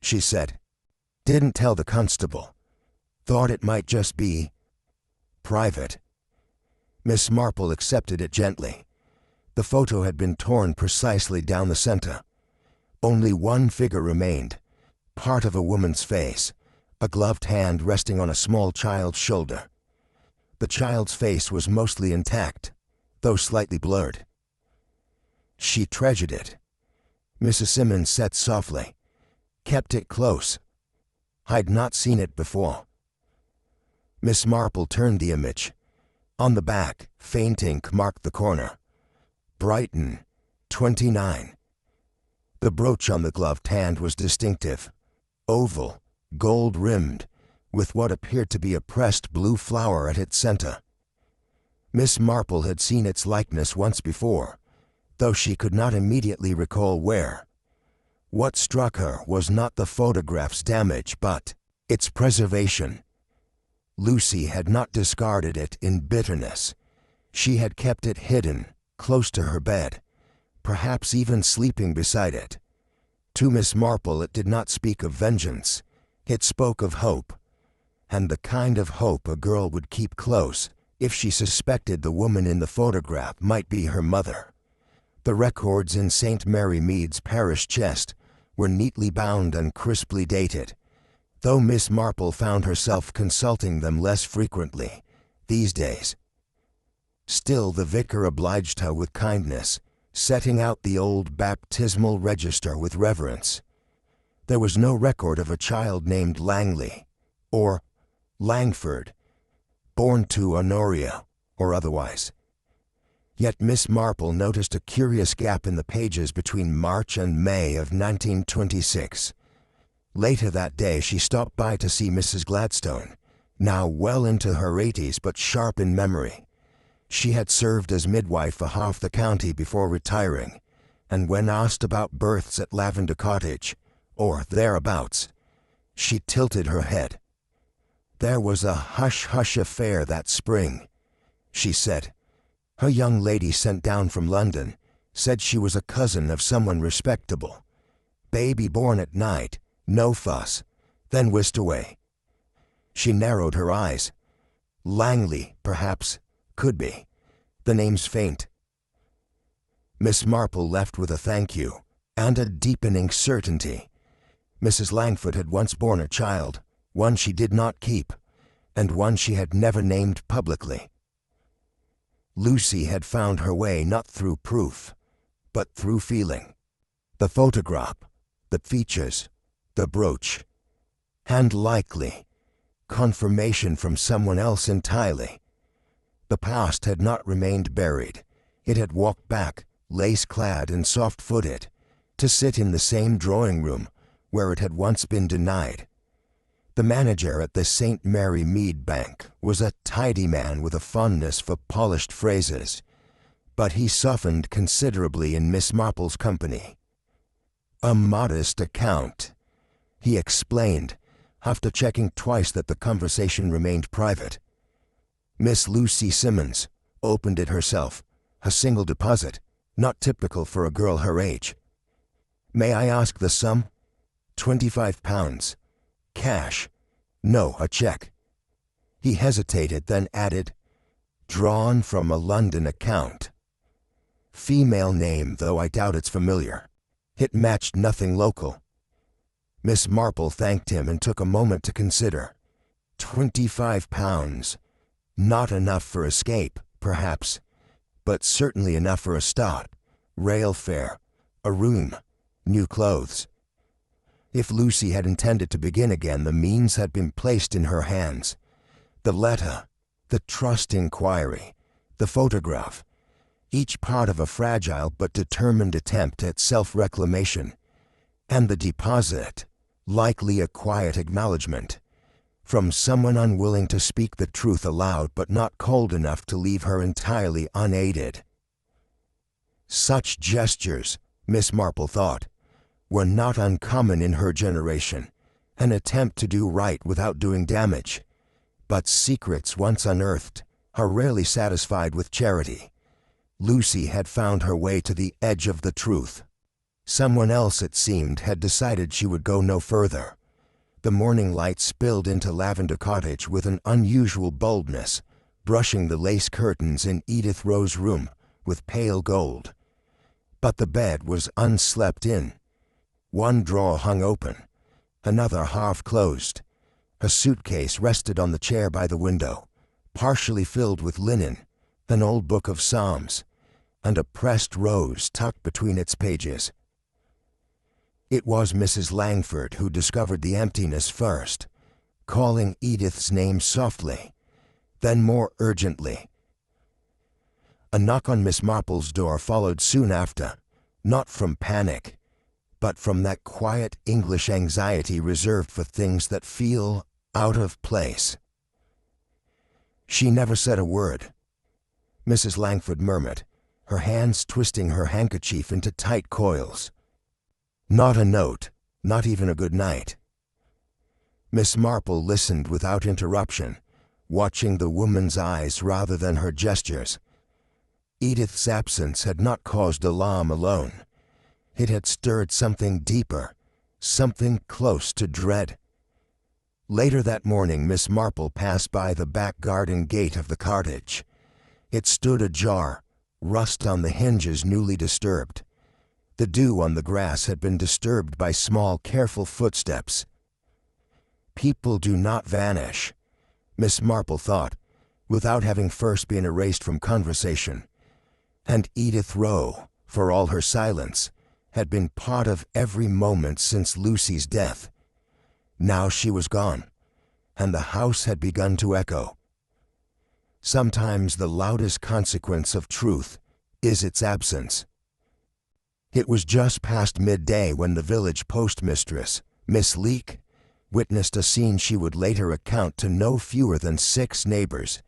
she said. "Didn't tell the constable. Thought it might just be private." Miss Marple accepted it gently. The photo had been torn precisely down the center. Only one figure remained, part of a woman's face, a gloved hand resting on a small child's shoulder. The child's face was mostly intact, though slightly blurred. "She treasured it," Mrs. Simmons said softly. "Kept it close. I'd not seen it before." Miss Marple turned the image. On the back, faint ink marked the corner. "Brighton, 29. The brooch on the gloved hand was distinctive, oval, gold-rimmed, with what appeared to be a pressed blue flower at its center. Miss Marple had seen its likeness once before, though she could not immediately recall where. What struck her was not the photograph's damage, but its preservation. Lucy had not discarded it in bitterness. She had kept it hidden, close to her bed, perhaps even sleeping beside it. To Miss Marple it did not speak of vengeance. It spoke of hope, and the kind of hope a girl would keep close if she suspected the woman in the photograph might be her mother. The records in St. Mary Mead's parish chest were neatly bound and crisply dated, though Miss Marple found herself consulting them less frequently these days. Still, the vicar obliged her with kindness, setting out the old baptismal register with reverence. There was no record of a child named Langley, or Langford, born to Honoria, or otherwise. Yet Miss Marple noticed a curious gap in the pages between March and May of 1926. Later that day she stopped by to see Mrs. Gladstone, now well into her 80s but sharp in memory. She had served as midwife for half the county before retiring, and when asked about births at Lavender Cottage, or thereabouts, she tilted her head. "There was a hush-hush affair that spring," she said. "Her young lady sent down from London, said she was a cousin of someone respectable. Baby born at night, no fuss, then whisked away." She narrowed her eyes. "Langley, perhaps, could be. The name's faint." Miss Marple left with a thank you, and a deepening certainty. Mrs. Langford had once borne a child, one she did not keep, and one she had never named publicly. Lucy had found her way not through proof, but through feeling. The photograph, the features, the brooch, and likely confirmation from someone else entirely. The past had not remained buried. It had walked back, lace-clad and soft-footed, to sit in the same drawing room where it had once been denied. The manager at the St. Mary Mead Bank was a tidy man with a fondness for polished phrases, but he softened considerably in Miss Marple's company. "A modest account," he explained, after checking twice that the conversation remained private. Miss Lucy Simmons opened it herself, a single deposit, not typical for a girl her age. "May I ask the sum?" £25. Cash. No, a check. He hesitated, then added, "Drawn from a London account. Female name, though I doubt it's familiar." It matched nothing local. Miss Marple thanked him and took a moment to consider. £25. Not enough for escape, perhaps, but certainly enough for a start. Rail fare, a room, new clothes. If Lucy had intended to begin again, the means had been placed in her hands. The letter, the trust inquiry, the photograph, each part of a fragile but determined attempt at self-reclamation, and the deposit, likely a quiet acknowledgment, from someone unwilling to speak the truth aloud but not cold enough to leave her entirely unaided. Such gestures, Miss Marple thought, were not uncommon in her generation, an attempt to do right without doing damage. But secrets once unearthed are rarely satisfied with charity. Lucy had found her way to the edge of the truth. Someone else, it seemed, had decided she would go no further. The morning light spilled into Lavender Cottage with an unusual boldness, brushing the lace curtains in Edith Rowe's room with pale gold. But the bed was unslept in. One drawer hung open, another half closed. A suitcase rested on the chair by the window, partially filled with linen, an old book of Psalms, and a pressed rose tucked between its pages. It was Mrs. Langford who discovered the emptiness first, calling Edith's name softly, then more urgently. A knock on Miss Marple's door followed soon after, not from panic, but from that quiet English anxiety reserved for things that feel out of place. She never said a word. Mrs. Langford murmured, her hands twisting her handkerchief into tight coils. Not a note, not even a good night. Miss Marple listened without interruption, watching the woman's eyes rather than her gestures. Edith's absence had not caused alarm alone. It had stirred something deeper, something close to dread. Later that morning, Miss Marple passed by the back garden gate of the cottage. It stood ajar, rust on the hinges newly disturbed. The dew on the grass had been disturbed by small, careful footsteps. People do not vanish, Miss Marple thought, without having first been erased from conversation. And Edith Rowe, for all her silence, had been part of every moment since Lucy's death. Now she was gone, and the house had begun to echo. Sometimes the loudest consequence of truth is its absence. It was just past midday when the village postmistress, Miss Leake, witnessed a scene she would later account to no fewer than 6 neighbors,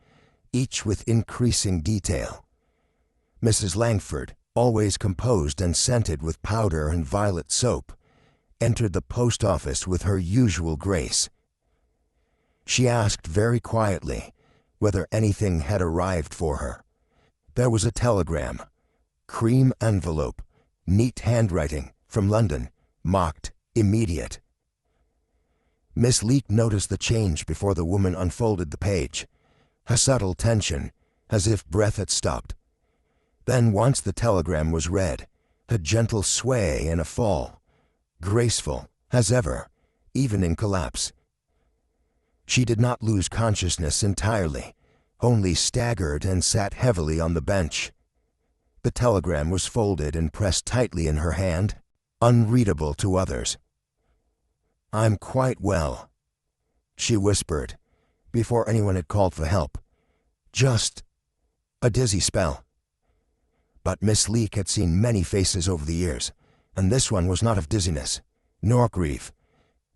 each with increasing detail. Mrs. Langford, always composed and scented with powder and violet soap, entered the post office with her usual grace. She asked very quietly whether anything had arrived for her. There was a telegram, cream envelope, neat handwriting, from London, marked immediate. Miss Leake noticed the change before the woman unfolded the page, a subtle tension, as if breath had stopped. Then once the telegram was read, a gentle sway and a fall, graceful as ever, even in collapse. She did not lose consciousness entirely, only staggered and sat heavily on the bench. The telegram was folded and pressed tightly in her hand, unreadable to others. "I'm quite well," she whispered, before anyone had called for help. "Just a dizzy spell." But Miss Leake had seen many faces over the years, and this one was not of dizziness, nor grief.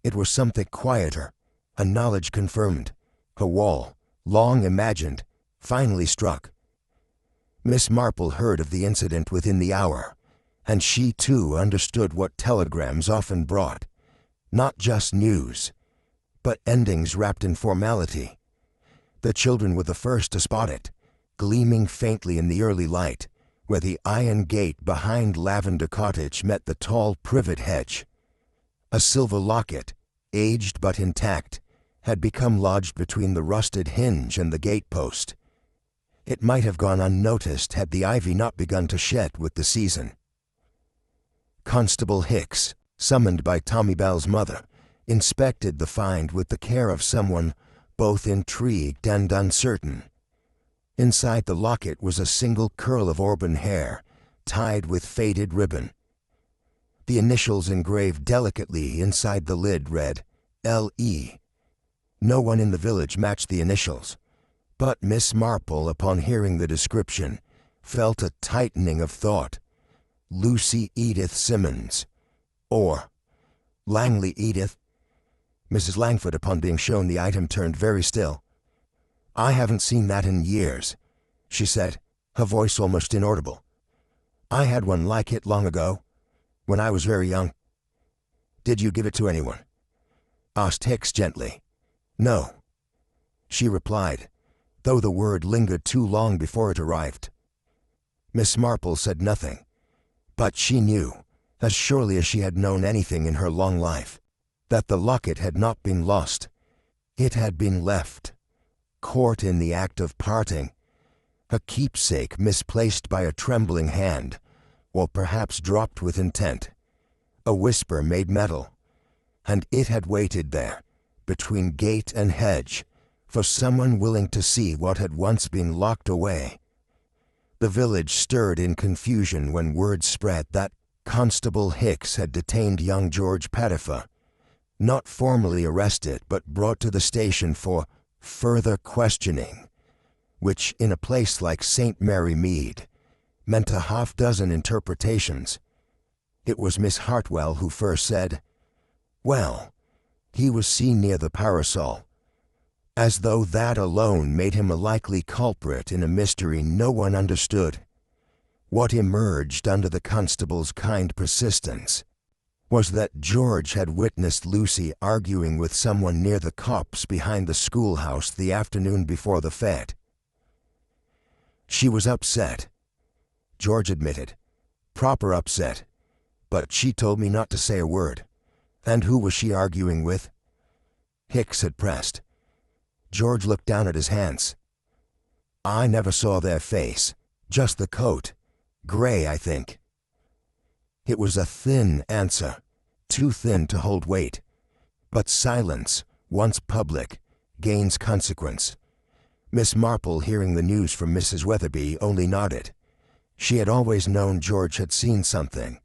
It was something quieter, a knowledge confirmed, a wall, long imagined, finally struck. Miss Marple heard of the incident within the hour, and she too understood what telegrams often brought. Not just news, but endings wrapped in formality. The children were the first to spot it, gleaming faintly in the early light, where the iron gate behind Lavender Cottage met the tall privet hedge. A silver locket, aged but intact, had become lodged between the rusted hinge and the gate-post. It might have gone unnoticed had the ivy not begun to shed with the season. Constable Hicks, summoned by Tommy Bell's mother, inspected the find with the care of someone both intrigued and uncertain. Inside the locket was a single curl of auburn hair, tied with faded ribbon. The initials engraved delicately inside the lid read, L.E. No one in the village matched the initials, but Miss Marple, upon hearing the description, felt a tightening of thought. Lucy Edith Simmons, or Langley Edith. Mrs. Langford, upon being shown the item, turned very still. "I haven't seen that in years," she said, her voice almost inaudible. "I had one like it long ago, when I was very young." "Did you give it to anyone?" asked Hicks gently. "No," she replied, though the word lingered too long before it arrived. Miss Marple said nothing, but she knew, as surely as she had known anything in her long life, that the locket had not been lost. It had been left, caught in the act of parting, a keepsake misplaced by a trembling hand, or perhaps dropped with intent. A whisper made metal, and it had waited there, between gate and hedge, for someone willing to see what had once been locked away. The village stirred in confusion when word spread that Constable Hicks had detained young George Pettifer, not formally arrested but brought to the station for further questioning, which in a place like St. Mary Mead meant a half-dozen interpretations. It was Miss Hartwell who first said, "Well, he was seen near the Parasol," as though that alone made him a likely culprit in a mystery no one understood. What emerged under the constable's kind persistence was that George had witnessed Lucy arguing with someone near the copse behind the schoolhouse the afternoon before the fête. She was upset, George admitted. Proper upset. But she told me not to say a word. And who was she arguing with? Hicks had pressed. George looked down at his hands. I never saw their face, just the coat. Gray, I think. It was a thin answer, too thin to hold weight. But silence, once public, gains consequence. Miss Marple, hearing the news from Mrs. Weatherby, only nodded. She had always known George had seen something.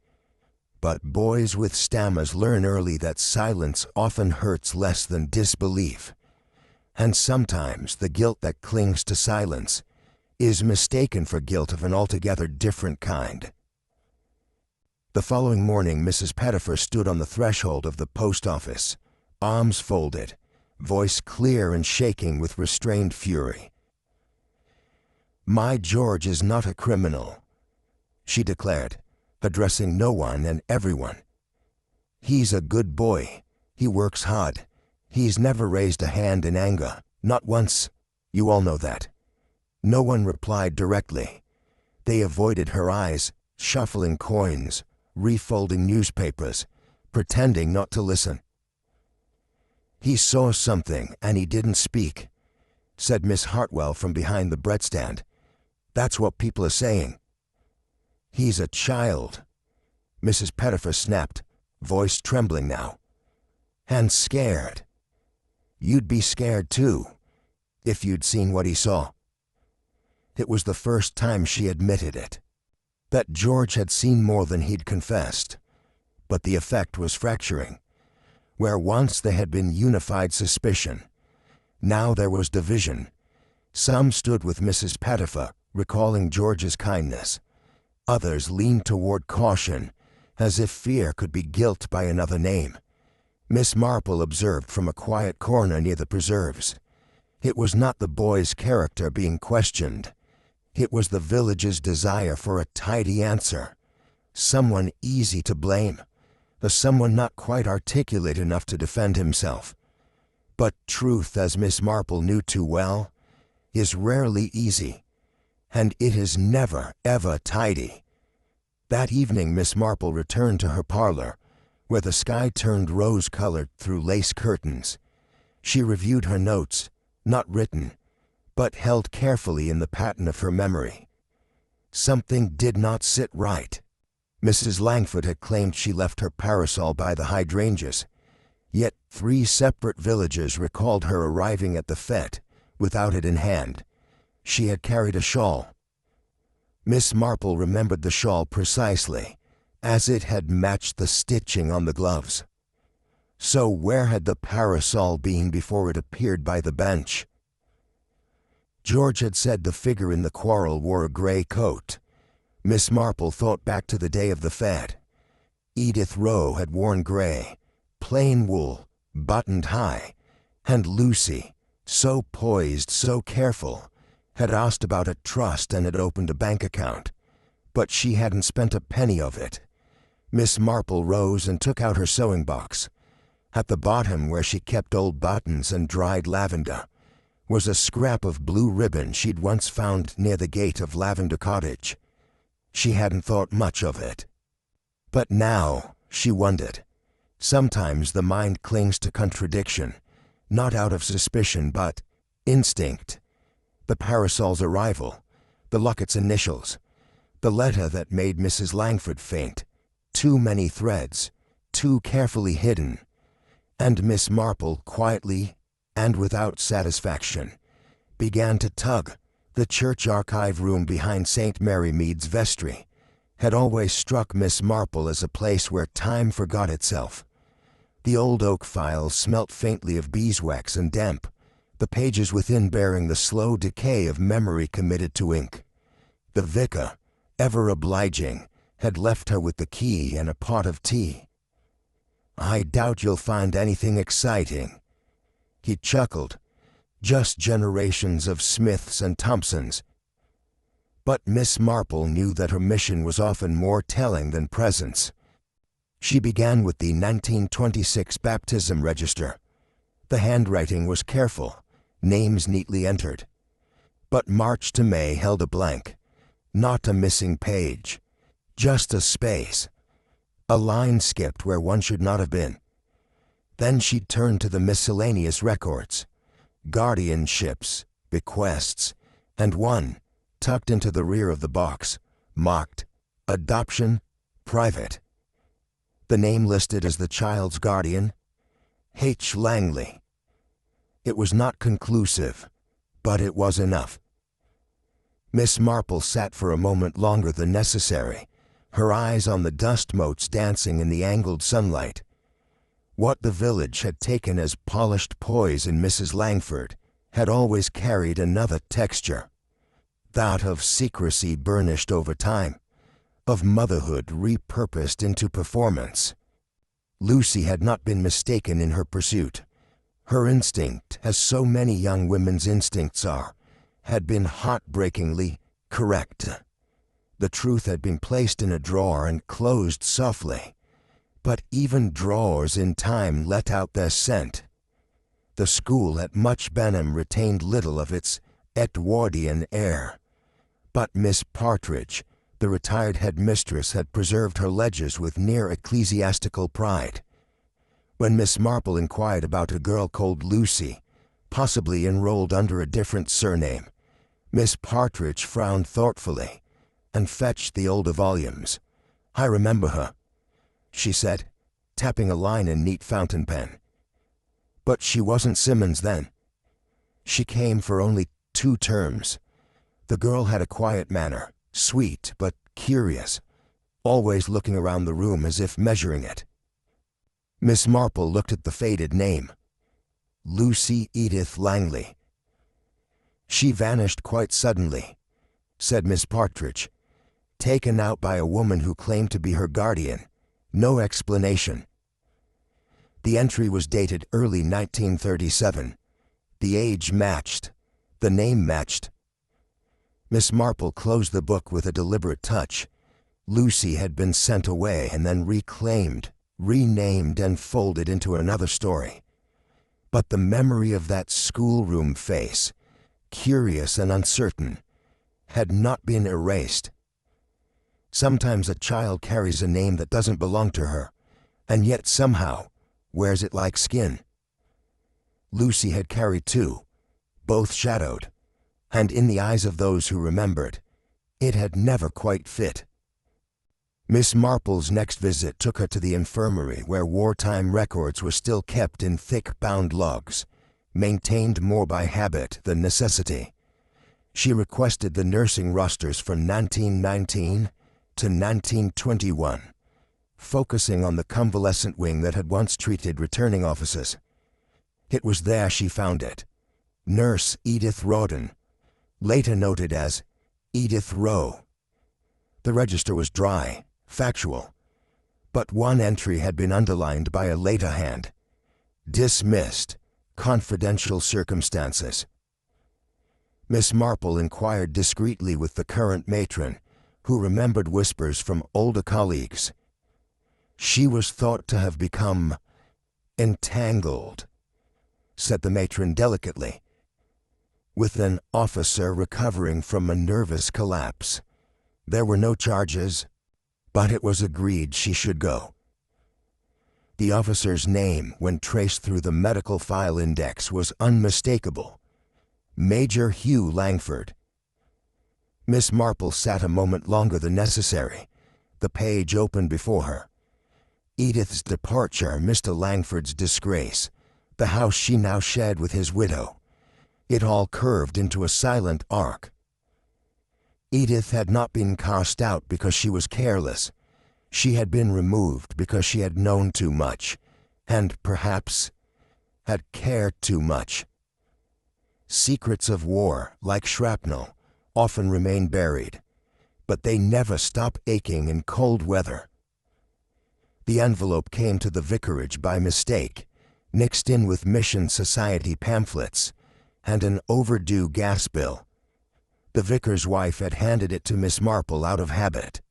But boys with stammers learn early that silence often hurts less than disbelief. And sometimes the guilt that clings to silence is mistaken for guilt of an altogether different kind. The following morning, Mrs. Pettifer stood on the threshold of the post office, arms folded, voice clear and shaking with restrained fury. My George is not a criminal, she declared, addressing no one and everyone. He's a good boy. He works hard. He's never raised a hand in anger, not once. You all know that. No one replied directly. They avoided her eyes, shuffling coins, refolding newspapers, pretending not to listen. He saw something and he didn't speak, said Miss Hartwell from behind the bread stand. That's what people are saying. He's a child, Mrs. Pettifer snapped, voice trembling now. And scared. You'd be scared too, if you'd seen what he saw. It was the first time she admitted it. That George had seen more than he'd confessed. But the effect was fracturing. Where once there had been unified suspicion, now there was division. Some stood with Mrs. Pettifer, recalling George's kindness. Others leaned toward caution, as if fear could be guilt by another name. Miss Marple observed from a quiet corner near the preserves. It was not the boy's character being questioned. It was the village's desire for a tidy answer. Someone easy to blame, or someone not quite articulate enough to defend himself. But truth, as Miss Marple knew too well, is rarely easy, and it is never, ever tidy. That evening Miss Marple returned to her parlor, where the sky turned rose-colored through lace curtains. She reviewed her notes, not written, but held carefully in the pattern of her memory. Something did not sit right. Mrs. Langford had claimed she left her parasol by the hydrangeas, yet 3 separate villagers recalled her arriving at the fête without it in hand. She had carried a shawl. Miss Marple remembered the shawl precisely, as it had matched the stitching on the gloves. So where had the parasol been before it appeared by the bench? George had said the figure in the quarrel wore a gray coat. Miss Marple thought back to the day of the fête. Edith Rowe had worn gray, plain wool, buttoned high, and Lucy, so poised, so careful, had asked about a trust and had opened a bank account, but she hadn't spent a penny of it. Miss Marple rose and took out her sewing box. At the bottom, where she kept old buttons and dried lavender, was a scrap of blue ribbon she'd once found near the gate of Lavender Cottage. She hadn't thought much of it. But now, she wondered. Sometimes the mind clings to contradiction, not out of suspicion but instinct. The parasol's arrival, the locket's initials, the letter that made Mrs. Langford faint, too many threads, too carefully hidden, and Miss Marple quietly and without satisfaction began to tug. The church archive room behind St. Mary Mead's vestry had always struck Miss Marple as a place where time forgot itself. The old oak files smelt faintly of beeswax and damp, the pages within bearing the slow decay of memory committed to ink. The vicar, ever obliging, had left her with the key and a pot of tea. I doubt you'll find anything exciting, he chuckled. Just generations of Smiths and Thompsons. But Miss Marple knew that her mission was often more telling than presents. She began with the 1926 baptism register. The handwriting was careful, names neatly entered. But March to May held a blank, not a missing page, just a space, a line skipped where one should not have been. Then she turned to the miscellaneous records, guardianships, bequests, and one, tucked into the rear of the box, marked, Adoption, Private. The name listed as the child's guardian, H. Langley. It was not conclusive, but it was enough. Miss Marple sat for a moment longer than necessary, her eyes on the dust motes dancing in the angled sunlight. What the village had taken as polished poise in Mrs. Langford had always carried another texture, that of secrecy burnished over time, of motherhood repurposed into performance. Lucy had not been mistaken in her pursuit. Her instinct, as so many young women's instincts are, had been heartbreakingly correct. The truth had been placed in a drawer and closed softly, but even drawers in time let out their scent. The school at Much Benham retained little of its Edwardian air, but Miss Partridge, the retired headmistress, had preserved her ledgers with near ecclesiastical pride. When Miss Marple inquired about a girl called Lucy, possibly enrolled under a different surname, Miss Partridge frowned thoughtfully and fetched the older volumes. "I remember her," she said, tapping a line in neat fountain pen. "But she wasn't Simmons then. She came for only 2 terms. The girl had a quiet manner, sweet but curious, always looking around the room as if measuring it." Miss Marple looked at the faded name. Lucy Edith Langley. "She vanished quite suddenly," said Miss Partridge, "taken out by a woman who claimed to be her guardian. No explanation. The entry was dated early 1937. The age matched. The name matched." Miss Marple closed the book with a deliberate touch. Lucy had been sent away and then reclaimed, renamed, and folded into another story. But the memory of that schoolroom face, curious and uncertain, had not been erased. Sometimes a child carries a name that doesn't belong to her, and yet somehow wears it like skin. Lucy had carried 2, both shadowed, and in the eyes of those who remembered, it had never quite fit. Miss Marple's next visit took her to the infirmary where wartime records were still kept in thick bound logs, maintained more by habit than necessity. She requested the nursing rosters from 1919 to 1921, focusing on the convalescent wing that had once treated returning officers. It was there she found it. Nurse Edith Rawdon, later noted as Edith Rowe. The register was dry, factual, but one entry had been underlined by a later hand. Dismissed. Confidential circumstances. Miss Marple inquired discreetly with the current matron, who remembered whispers from older colleagues. She was thought to have become entangled, said the matron delicately, with an officer recovering from a nervous collapse. There were no charges, but it was agreed she should go. The officer's name, when traced through the medical file index, was unmistakable. Major Hugh Langford. Miss Marple sat a moment longer than necessary. The page opened before her. Edith's departure, Mr. Langford's disgrace, the house she now shared with his widow. It all curved into a silent arc. Edith had not been cast out because she was careless. She had been removed because she had known too much, and perhaps had cared too much. Secrets of war, like shrapnel, often remain buried, but they never stop aching in cold weather. The envelope came to the vicarage by mistake, mixed in with Mission Society pamphlets and an overdue gas bill. The vicar's wife had handed it to Miss Marple out of habit.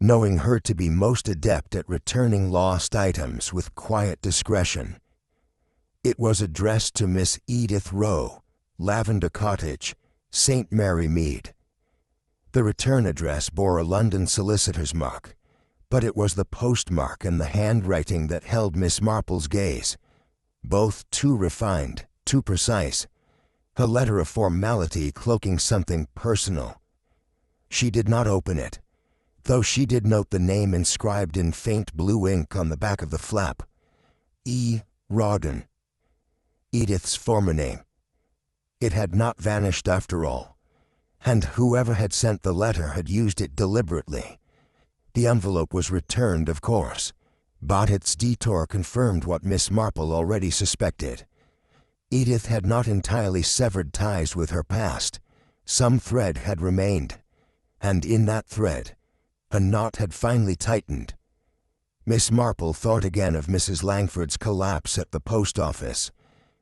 knowing her to be most adept at returning lost items with quiet discretion. It was addressed to Miss Edith Rowe, Lavender Cottage, St. Mary Mead. The return address bore a London solicitor's mark, but it was the postmark and the handwriting that held Miss Marple's gaze, both too refined, too precise, a letter of formality cloaking something personal. She did not open it, though she did note the name inscribed in faint blue ink on the back of the flap. E. Rawdon. Edith's former name. It had not vanished after all, and whoever had sent the letter had used it deliberately. The envelope was returned, of course, but its detour confirmed what Miss Marple already suspected. Edith had not entirely severed ties with her past. Some thread had remained, and in that thread, a knot had finally tightened. Miss Marple thought again of Mrs. Langford's collapse at the post office,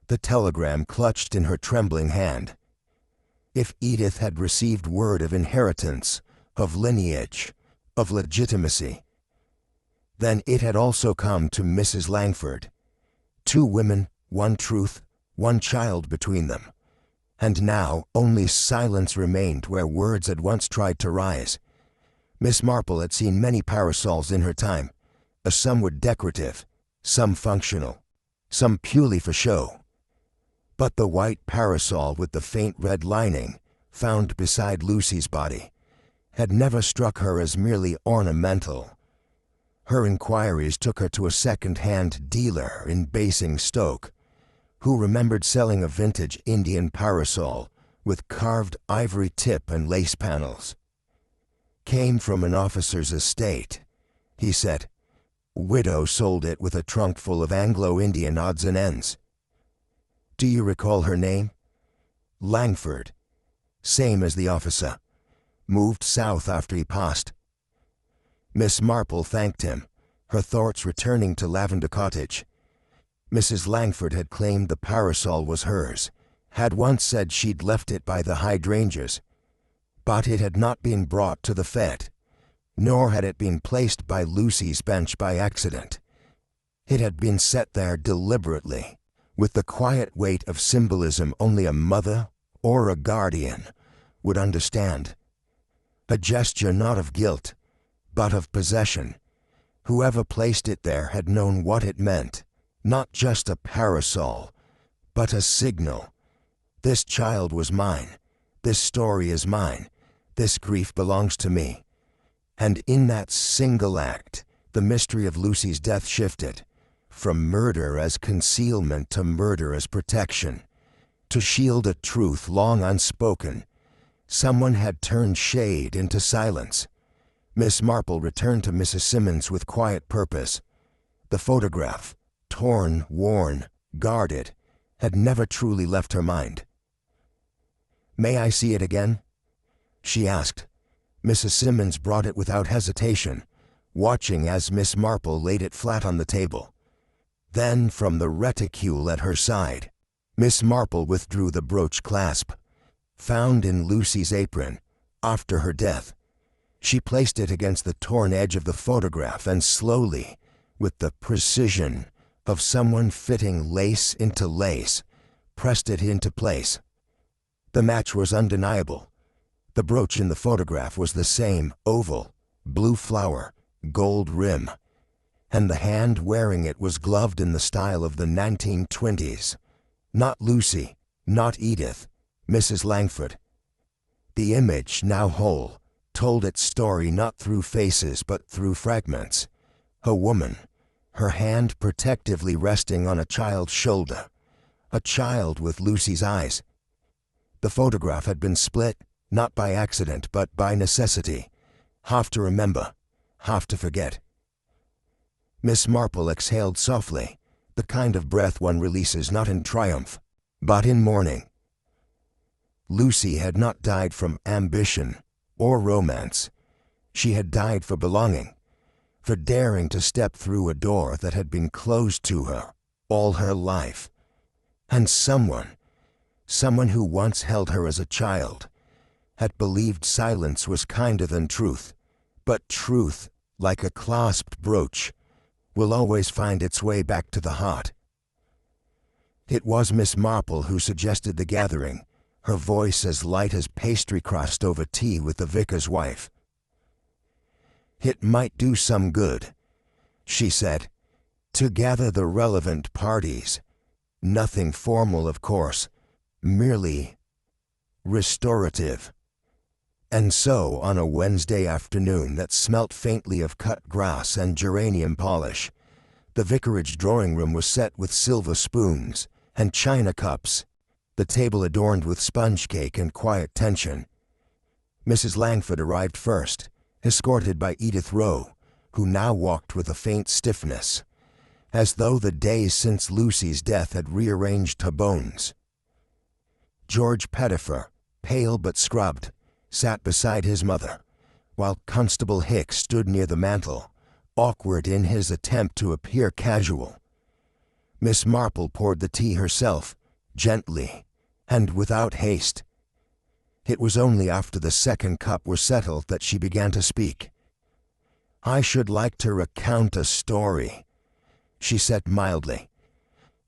the telegram clutched in her trembling hand. If Edith had received word of inheritance, of lineage, of legitimacy, then it had also come to Mrs. Langford. 2 women, 1 truth, 1 child between them. And now only silence remained where words had once tried to rise. Miss Marple had seen many parasols in her time, some were decorative, some functional, some purely for show. But the white parasol with the faint red lining, found beside Lucy's body, had never struck her as merely ornamental. Her inquiries took her to a second-hand dealer in Basingstoke, who remembered selling a vintage Indian parasol with carved ivory tip and lace panels. Came from an officer's estate, he said. Widow sold it with a trunk full of Anglo-Indian odds and ends. Do you recall her name? Langford. Same as the officer. Moved south after he passed. Miss Marple thanked him, her thoughts returning to Lavender Cottage. Mrs. Langford had claimed the parasol was hers, had once said she'd left it by the hydrangeas. But it had not been brought to the fête, nor had it been placed by Lucy's bench by accident. It had been set there deliberately, with the quiet weight of symbolism only a mother or a guardian would understand. A gesture not of guilt, but of possession. Whoever placed it there had known what it meant, not just a parasol, but a signal. This child was mine, this story is mine, this grief belongs to me. And in that single act, the mystery of Lucy's death shifted, from murder as concealment to murder as protection, to shield a truth long unspoken. Someone had turned shade into silence. Miss Marple returned to Mrs. Simmons with quiet purpose. The photograph, torn, worn, guarded, had never truly left her mind. "May I see it again?" she asked. Mrs. Simmons brought it without hesitation, watching as Miss Marple laid it flat on the table. Then, from the reticule at her side, Miss Marple withdrew the brooch clasp, found in Lucy's apron, after her death. She placed it against the torn edge of the photograph and slowly, with the precision of someone fitting lace into lace, pressed it into place. The match was undeniable. The brooch in the photograph was the same oval, blue flower, gold rim, and the hand wearing it was gloved in the style of the 1920s. Not Lucy, not Edith, Mrs. Langford. The image, now whole, told its story not through faces but through fragments. A woman, her hand protectively resting on a child's shoulder, a child with Lucy's eyes. The photograph had been split, not by accident but by necessity. Half to remember, half to forget. Miss Marple exhaled softly, the kind of breath one releases not in triumph, but in mourning. Lucy had not died from ambition or romance. She had died for belonging, for daring to step through a door that had been closed to her all her life. And someone who once held her as a child, had believed silence was kinder than truth, but truth like a clasped brooch, will always find its way back to the heart. It was Miss Marple who suggested the gathering, her voice as light as pastry crust over tea with the vicar's wife. "It might do some good," she said, "to gather the relevant parties. Nothing formal, of course, merely restorative." And so, on a Wednesday afternoon that smelt faintly of cut grass and geranium polish, the vicarage drawing-room was set with silver spoons and china cups, the table adorned with sponge cake and quiet tension. Mrs. Langford arrived first, escorted by Edith Rowe, who now walked with a faint stiffness, as though the days since Lucy's death had rearranged her bones. George Pettifer, pale but scrubbed, sat beside his mother, while Constable Hicks stood near the mantel, awkward in his attempt to appear casual. Miss Marple poured the tea herself, gently, and without haste. It was only after the second cup were settled that she began to speak. "I should like to recount a story," she said mildly,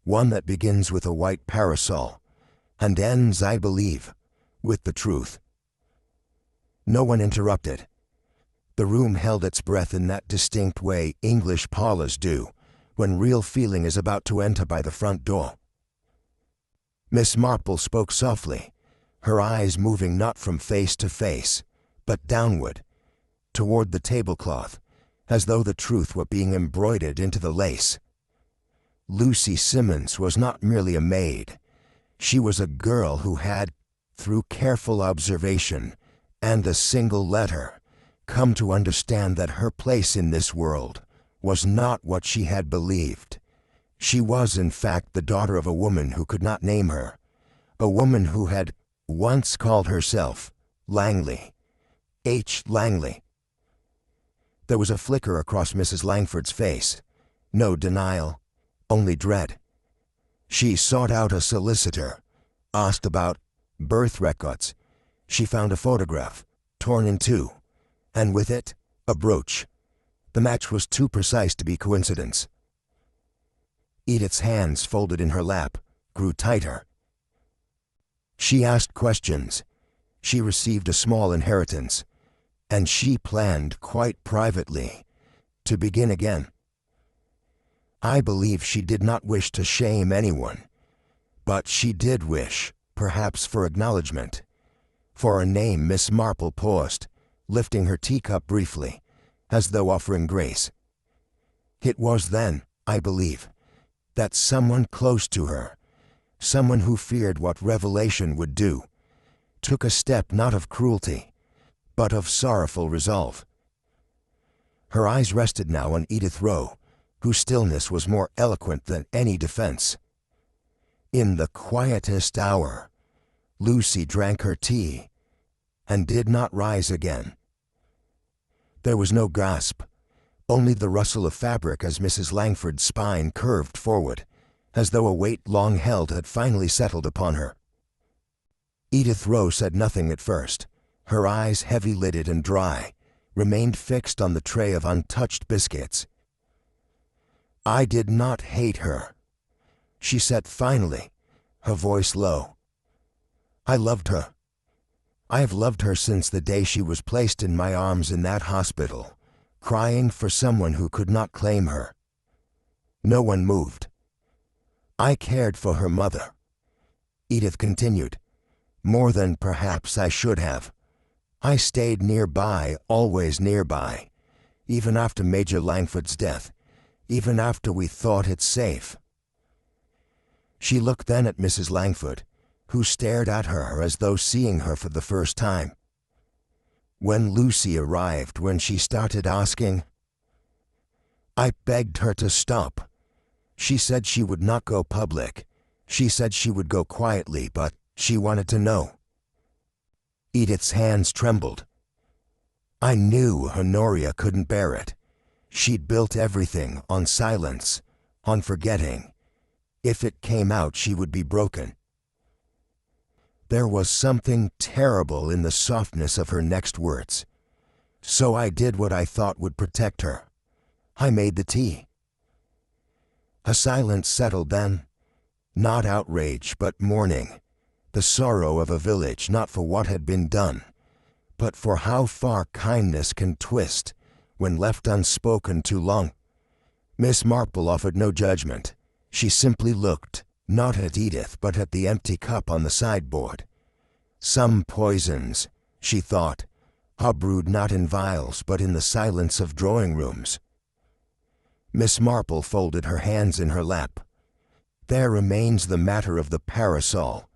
"one that begins with a white parasol, and ends, I believe, with the truth." No one interrupted. The room held its breath in that distinct way English parlors do when real feeling is about to enter by the front door. Miss Marple spoke softly, her eyes moving not from face to face, but downward, toward the tablecloth, as though the truth were being embroidered into the lace. Lucy Simmons was not merely a maid. She was a girl who had, through careful observation and a single letter, come to understand that her place in this world was not what she had believed. She was, in fact, the daughter of a woman who could not name her, a woman who had once called herself Langley, H. Langley. There was a flicker across Mrs. Langford's face, no denial, only dread. She sought out a solicitor, asked about birth records. She found a photograph, torn in two, and with it, a brooch. The match was too precise to be coincidence. Edith's hands, folded in her lap, grew tighter. She asked questions. She received a small inheritance, and she planned, quite privately, to begin again. I believe she did not wish to shame anyone, but she did wish, perhaps for acknowledgement. For a name, Miss Marple paused, lifting her teacup briefly, as though offering grace. It was then, I believe, that someone close to her, someone who feared what revelation would do, took a step not of cruelty, but of sorrowful resolve. Her eyes rested now on Edith Rowe, whose stillness was more eloquent than any defense. In the quietest hour, Lucy drank her tea and did not rise again. There was no gasp, only the rustle of fabric as Mrs. Langford's spine curved forward, as though a weight long held had finally settled upon her. Edith Rowe said nothing at first. Her eyes, heavy-lidded and dry, remained fixed on the tray of untouched biscuits. "I did not hate her," she said finally, her voice low. "I loved her. I have loved her since the day she was placed in my arms in that hospital, crying for someone who could not claim her." No one moved. "I cared for her mother," Edith continued, "more than perhaps I should have. I stayed nearby, always nearby, even after Major Langford's death, even after we thought it safe." She looked then at Mrs. Langford, who stared at her as though seeing her for the first time. When Lucy arrived, when she started asking, I begged her to stop. She said she would not go public. She said she would go quietly, but she wanted to know. Edith's hands trembled. I knew Honoria couldn't bear it. She'd built everything on silence, on forgetting. If it came out, she would be broken. There was something terrible in the softness of her next words. So I did what I thought would protect her. I made the tea. A silence settled then. Not outrage, but mourning. The sorrow of a village, not for what had been done, but for how far kindness can twist when left unspoken too long. Miss Marple offered no judgment. She simply looked, not at Edith, but at the empty cup on the sideboard. Some poisons, she thought, are brewed not in vials, but in the silence of drawing rooms. Miss Marple folded her hands in her lap. There remains the matter of the parasol,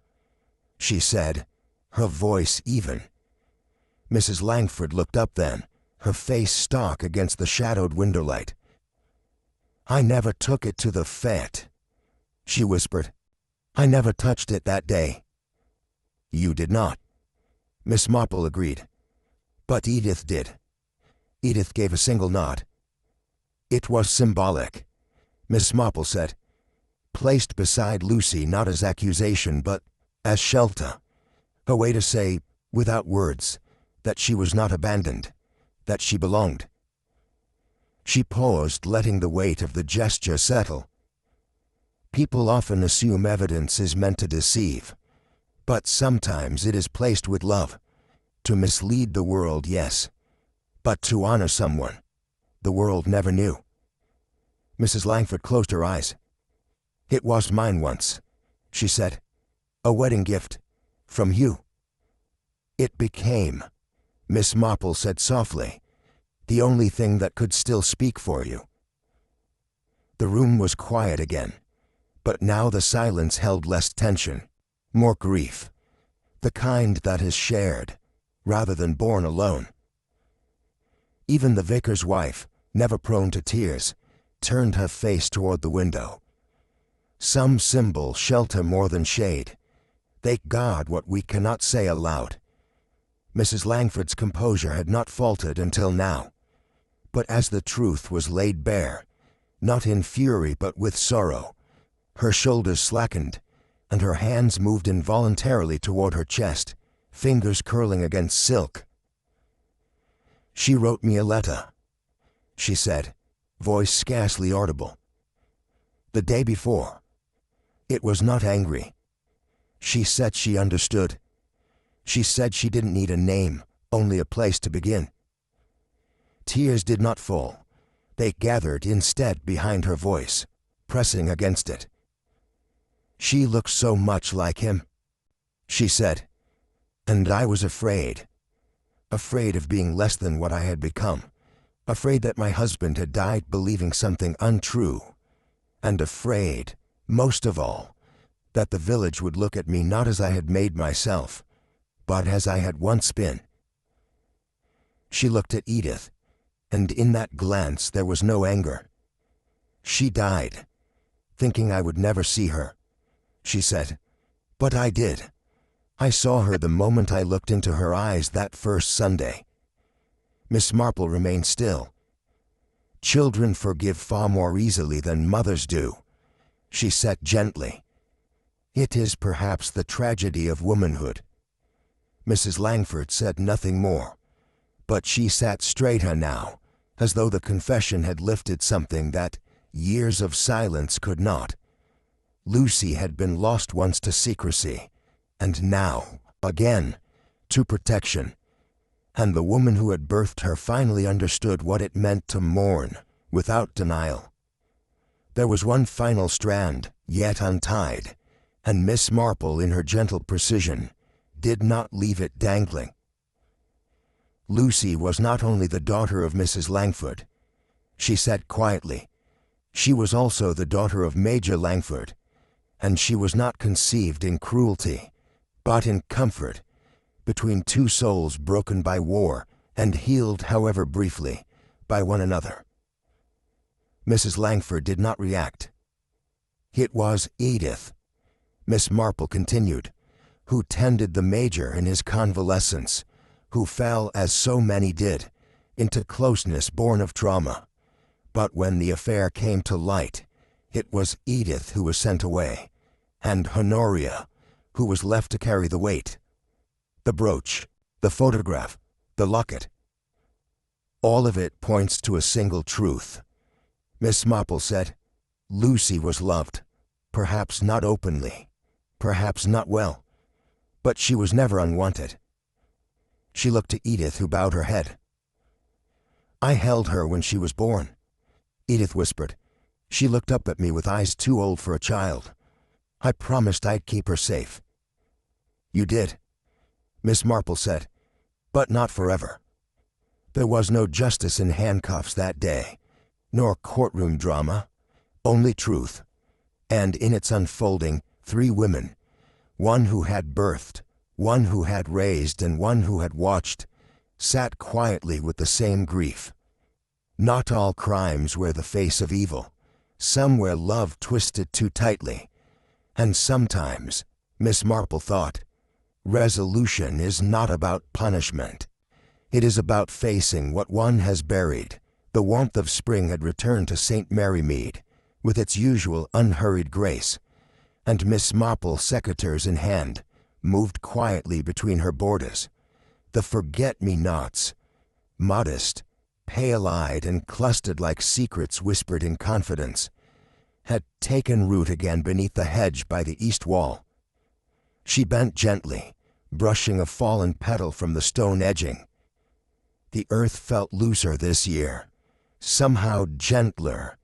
she said, her voice even. Mrs. Langford looked up then, her face stark against the shadowed window light. I never took it to the fête, she whispered. I never touched it that day. You did not, Miss Marple agreed. But Edith did. Edith gave a single nod. It was symbolic, Miss Marple said, placed beside Lucy not as accusation but as shelter, a way to say, without words, that she was not abandoned, that she belonged. She paused, letting the weight of the gesture settle. People often assume evidence is meant to deceive, but sometimes it is placed with love. To mislead the world, yes, but to honor someone, the world never knew. Mrs. Langford closed her eyes. It was mine once, she said. A wedding gift, from you. It became, Miss Marple said softly, the only thing that could still speak for you. The room was quiet again, but now the silence held less tension, more grief, the kind that is shared, rather than borne alone. Even the vicar's wife, never prone to tears, turned her face toward the window. Some symbol shelter more than shade. They guard what we cannot say aloud. Mrs. Langford's composure had not faltered until now, but as the truth was laid bare, not in fury but with sorrow, her shoulders slackened, and her hands moved involuntarily toward her chest, fingers curling against silk. She wrote me a letter, she said, voice scarcely audible. The day before. It was not angry. She said she understood. She said she didn't need a name, only a place to begin. Tears did not fall. They gathered instead behind her voice, pressing against it. She looked so much like him, she said, and I was afraid. Afraid of being less than what I had become. Afraid that my husband had died believing something untrue. And afraid, most of all, that the village would look at me not as I had made myself, but as I had once been. She looked at Edith, and in that glance there was no anger. She died, thinking I would never see her, she said. But I did. I saw her the moment I looked into her eyes that first Sunday. Miss Marple remained still. Children forgive far more easily than mothers do, she said gently. It is perhaps the tragedy of womanhood. Mrs. Langford said nothing more, but she sat straighter now, as though the confession had lifted something that years of silence could not. Lucy had been lost once to secrecy, and now, again, to protection. And the woman who had birthed her finally understood what it meant to mourn, without denial. There was one final strand, yet untied, and Miss Marple, in her gentle precision, did not leave it dangling. Lucy was not only the daughter of Mrs. Langford, she said quietly. She was also the daughter of Major Langford, and she was not conceived in cruelty, but in comfort, between two souls broken by war and healed, however briefly, by one another. Mrs. Langford did not react. It was Edith, Miss Marple continued, who tended the Major in his convalescence, who fell, as so many did, into closeness born of trauma. But when the affair came to light, it was Edith who was sent away, and Honoria, who was left to carry the weight. The brooch, the photograph, the locket. All of it points to a single truth. Miss Marple said, Lucy was loved, perhaps not openly, perhaps not well, but she was never unwanted. She looked to Edith, who bowed her head. I held her when she was born, Edith whispered. She looked up at me with eyes too old for a child. I promised I'd keep her safe. You did, Miss Marple said, but not forever. There was no justice in handcuffs that day, nor courtroom drama, only truth. And in its unfolding, 3 women, one who had birthed, one who had raised, and one who had watched, sat quietly with the same grief. Not all crimes wear the face of evil. Some wear love twisted too tightly. And sometimes, Miss Marple thought, resolution is not about punishment. It is about facing what one has buried. The warmth of spring had returned to St. Mary Mead, with its usual unhurried grace, and Miss Marple, secateurs in hand, moved quietly between her borders. The forget-me-nots, modest, pale-eyed and clustered like secrets whispered in confidence, had taken root again beneath the hedge by the east wall. She bent gently, brushing a fallen petal from the stone edging. The earth felt looser this year, somehow gentler,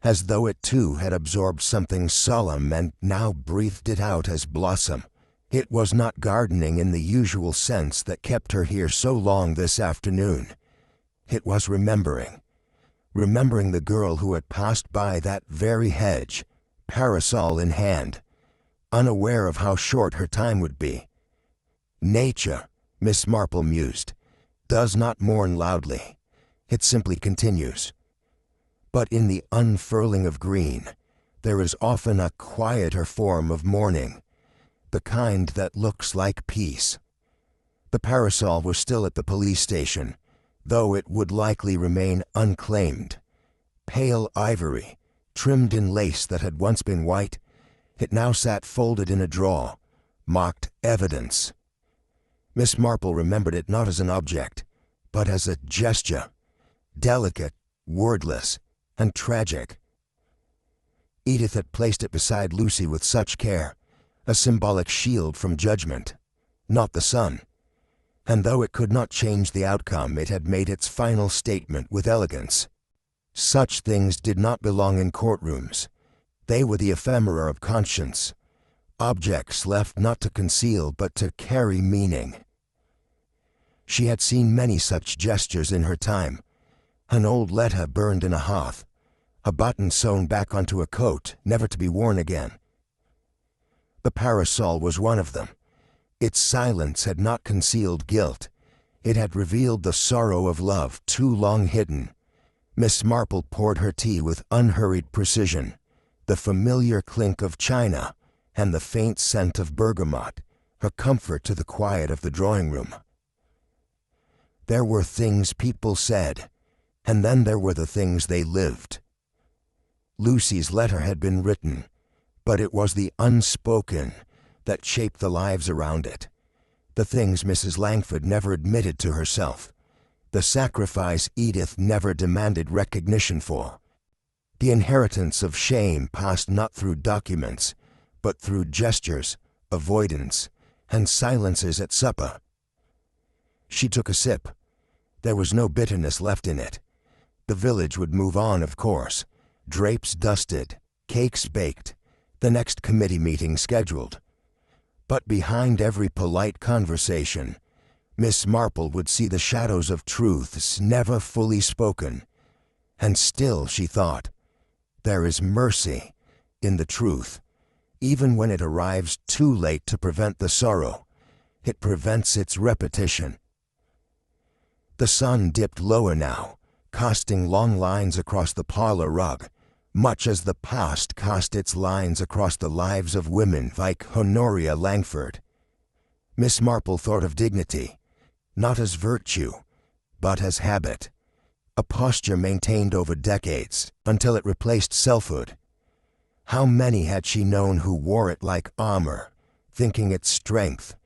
as though it too had absorbed something solemn and now breathed it out as blossom. It was not gardening in the usual sense that kept her here so long this afternoon. It was remembering the girl who had passed by that very hedge, parasol in hand, unaware of how short her time would be. Nature, Miss Marple mused, does not mourn loudly. It simply continues. But in the unfurling of green, there is often a quieter form of mourning, the kind that looks like peace. The parasol was still at the police station, though it would likely remain unclaimed. Pale ivory, trimmed in lace that had once been white, it now sat folded in a drawer, marked evidence. Miss Marple remembered it not as an object, but as a gesture, delicate, wordless, and tragic. Edith had placed it beside Lucy with such care, a symbolic shield from judgment, not the sun. And though it could not change the outcome, it had made its final statement with elegance. Such things did not belong in courtrooms. They were the ephemera of conscience, objects left not to conceal but to carry meaning. She had seen many such gestures in her time. An old letter burned in a hearth, a button sewn back onto a coat, never to be worn again. The parasol was one of them. Its silence had not concealed guilt. It had revealed the sorrow of love too long hidden. Miss Marple poured her tea with unhurried precision. The familiar clink of china and the faint scent of bergamot, her comfort to the quiet of the drawing room. There were things people said, and then there were the things they lived. Lucy's letter had been written, but it was the unspoken that shaped the lives around it. The things Mrs. Langford never admitted to herself. The sacrifice Edith never demanded recognition for. The inheritance of shame passed not through documents, but through gestures, avoidance, and silences at supper. She took a sip. There was no bitterness left in it. The village would move on, of course. Drapes dusted, cakes baked, the next committee meeting scheduled. But behind every polite conversation, Miss Marple would see the shadows of truths never fully spoken. And still, she thought, there is mercy in the truth. Even when it arrives too late to prevent the sorrow, it prevents its repetition. The sun dipped lower now, casting long lines across the parlor rug, much as the past cast its lines across the lives of women like Honoria Langford. Miss Marple thought of dignity, not as virtue, but as habit, a posture maintained over decades until it replaced selfhood. How many had she known who wore it like armor, thinking it strength,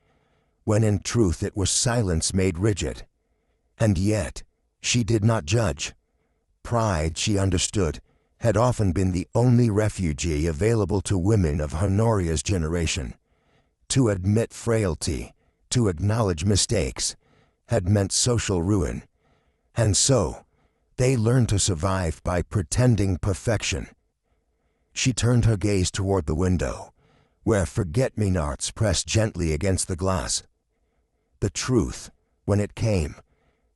when in truth it was silence made rigid? And yet, She did not judge. Pride, she understood, had often been the only refuge available to women of Honoria's generation. To admit frailty, to acknowledge mistakes, had meant social ruin. And so, they learned to survive by pretending perfection. She turned her gaze toward the window, where forget-me-nots pressed gently against the glass. The truth, when it came,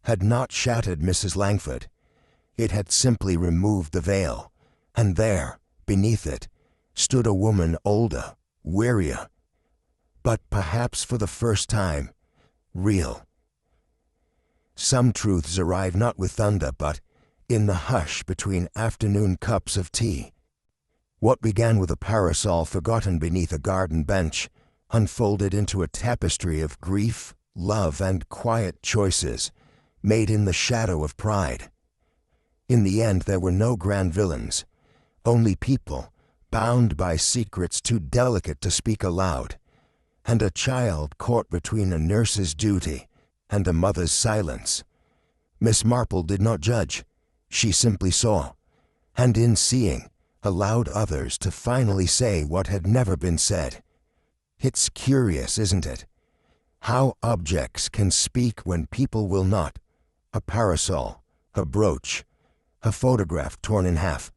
had not shattered Mrs. Langford. It had simply removed the veil, and there, beneath it, stood a woman older, wearier, but perhaps for the first time, real. Some truths arrive not with thunder, but in the hush between afternoon cups of tea. What began with a parasol forgotten beneath a garden bench unfolded into a tapestry of grief, love, and quiet choices made in the shadow of pride. In the end, there were no grand villains, only people bound by secrets too delicate to speak aloud, and a child caught between a nurse's duty and a mother's silence. Miss Marple did not judge. She simply saw, and in seeing, allowed others to finally say what had never been said. It's curious, isn't it? How objects can speak when people will not. A parasol, a brooch, a photograph torn in half.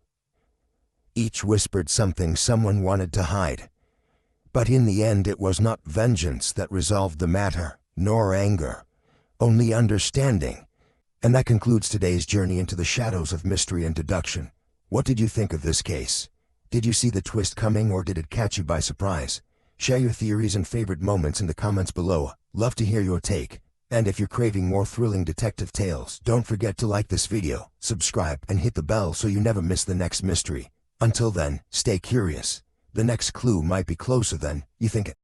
Each whispered something someone wanted to hide. But in the end, it was not vengeance that resolved the matter, nor anger, only understanding. And that concludes today's journey into the shadows of mystery and deduction. What did you think of this case? Did you see the twist coming, or did it catch you by surprise? Share your theories and favorite moments in the comments below. Love to hear your take. And if you're craving more thrilling detective tales, don't forget to like this video, subscribe, and hit the bell so you never miss the next mystery. Until then, stay curious. The next clue might be closer than you think.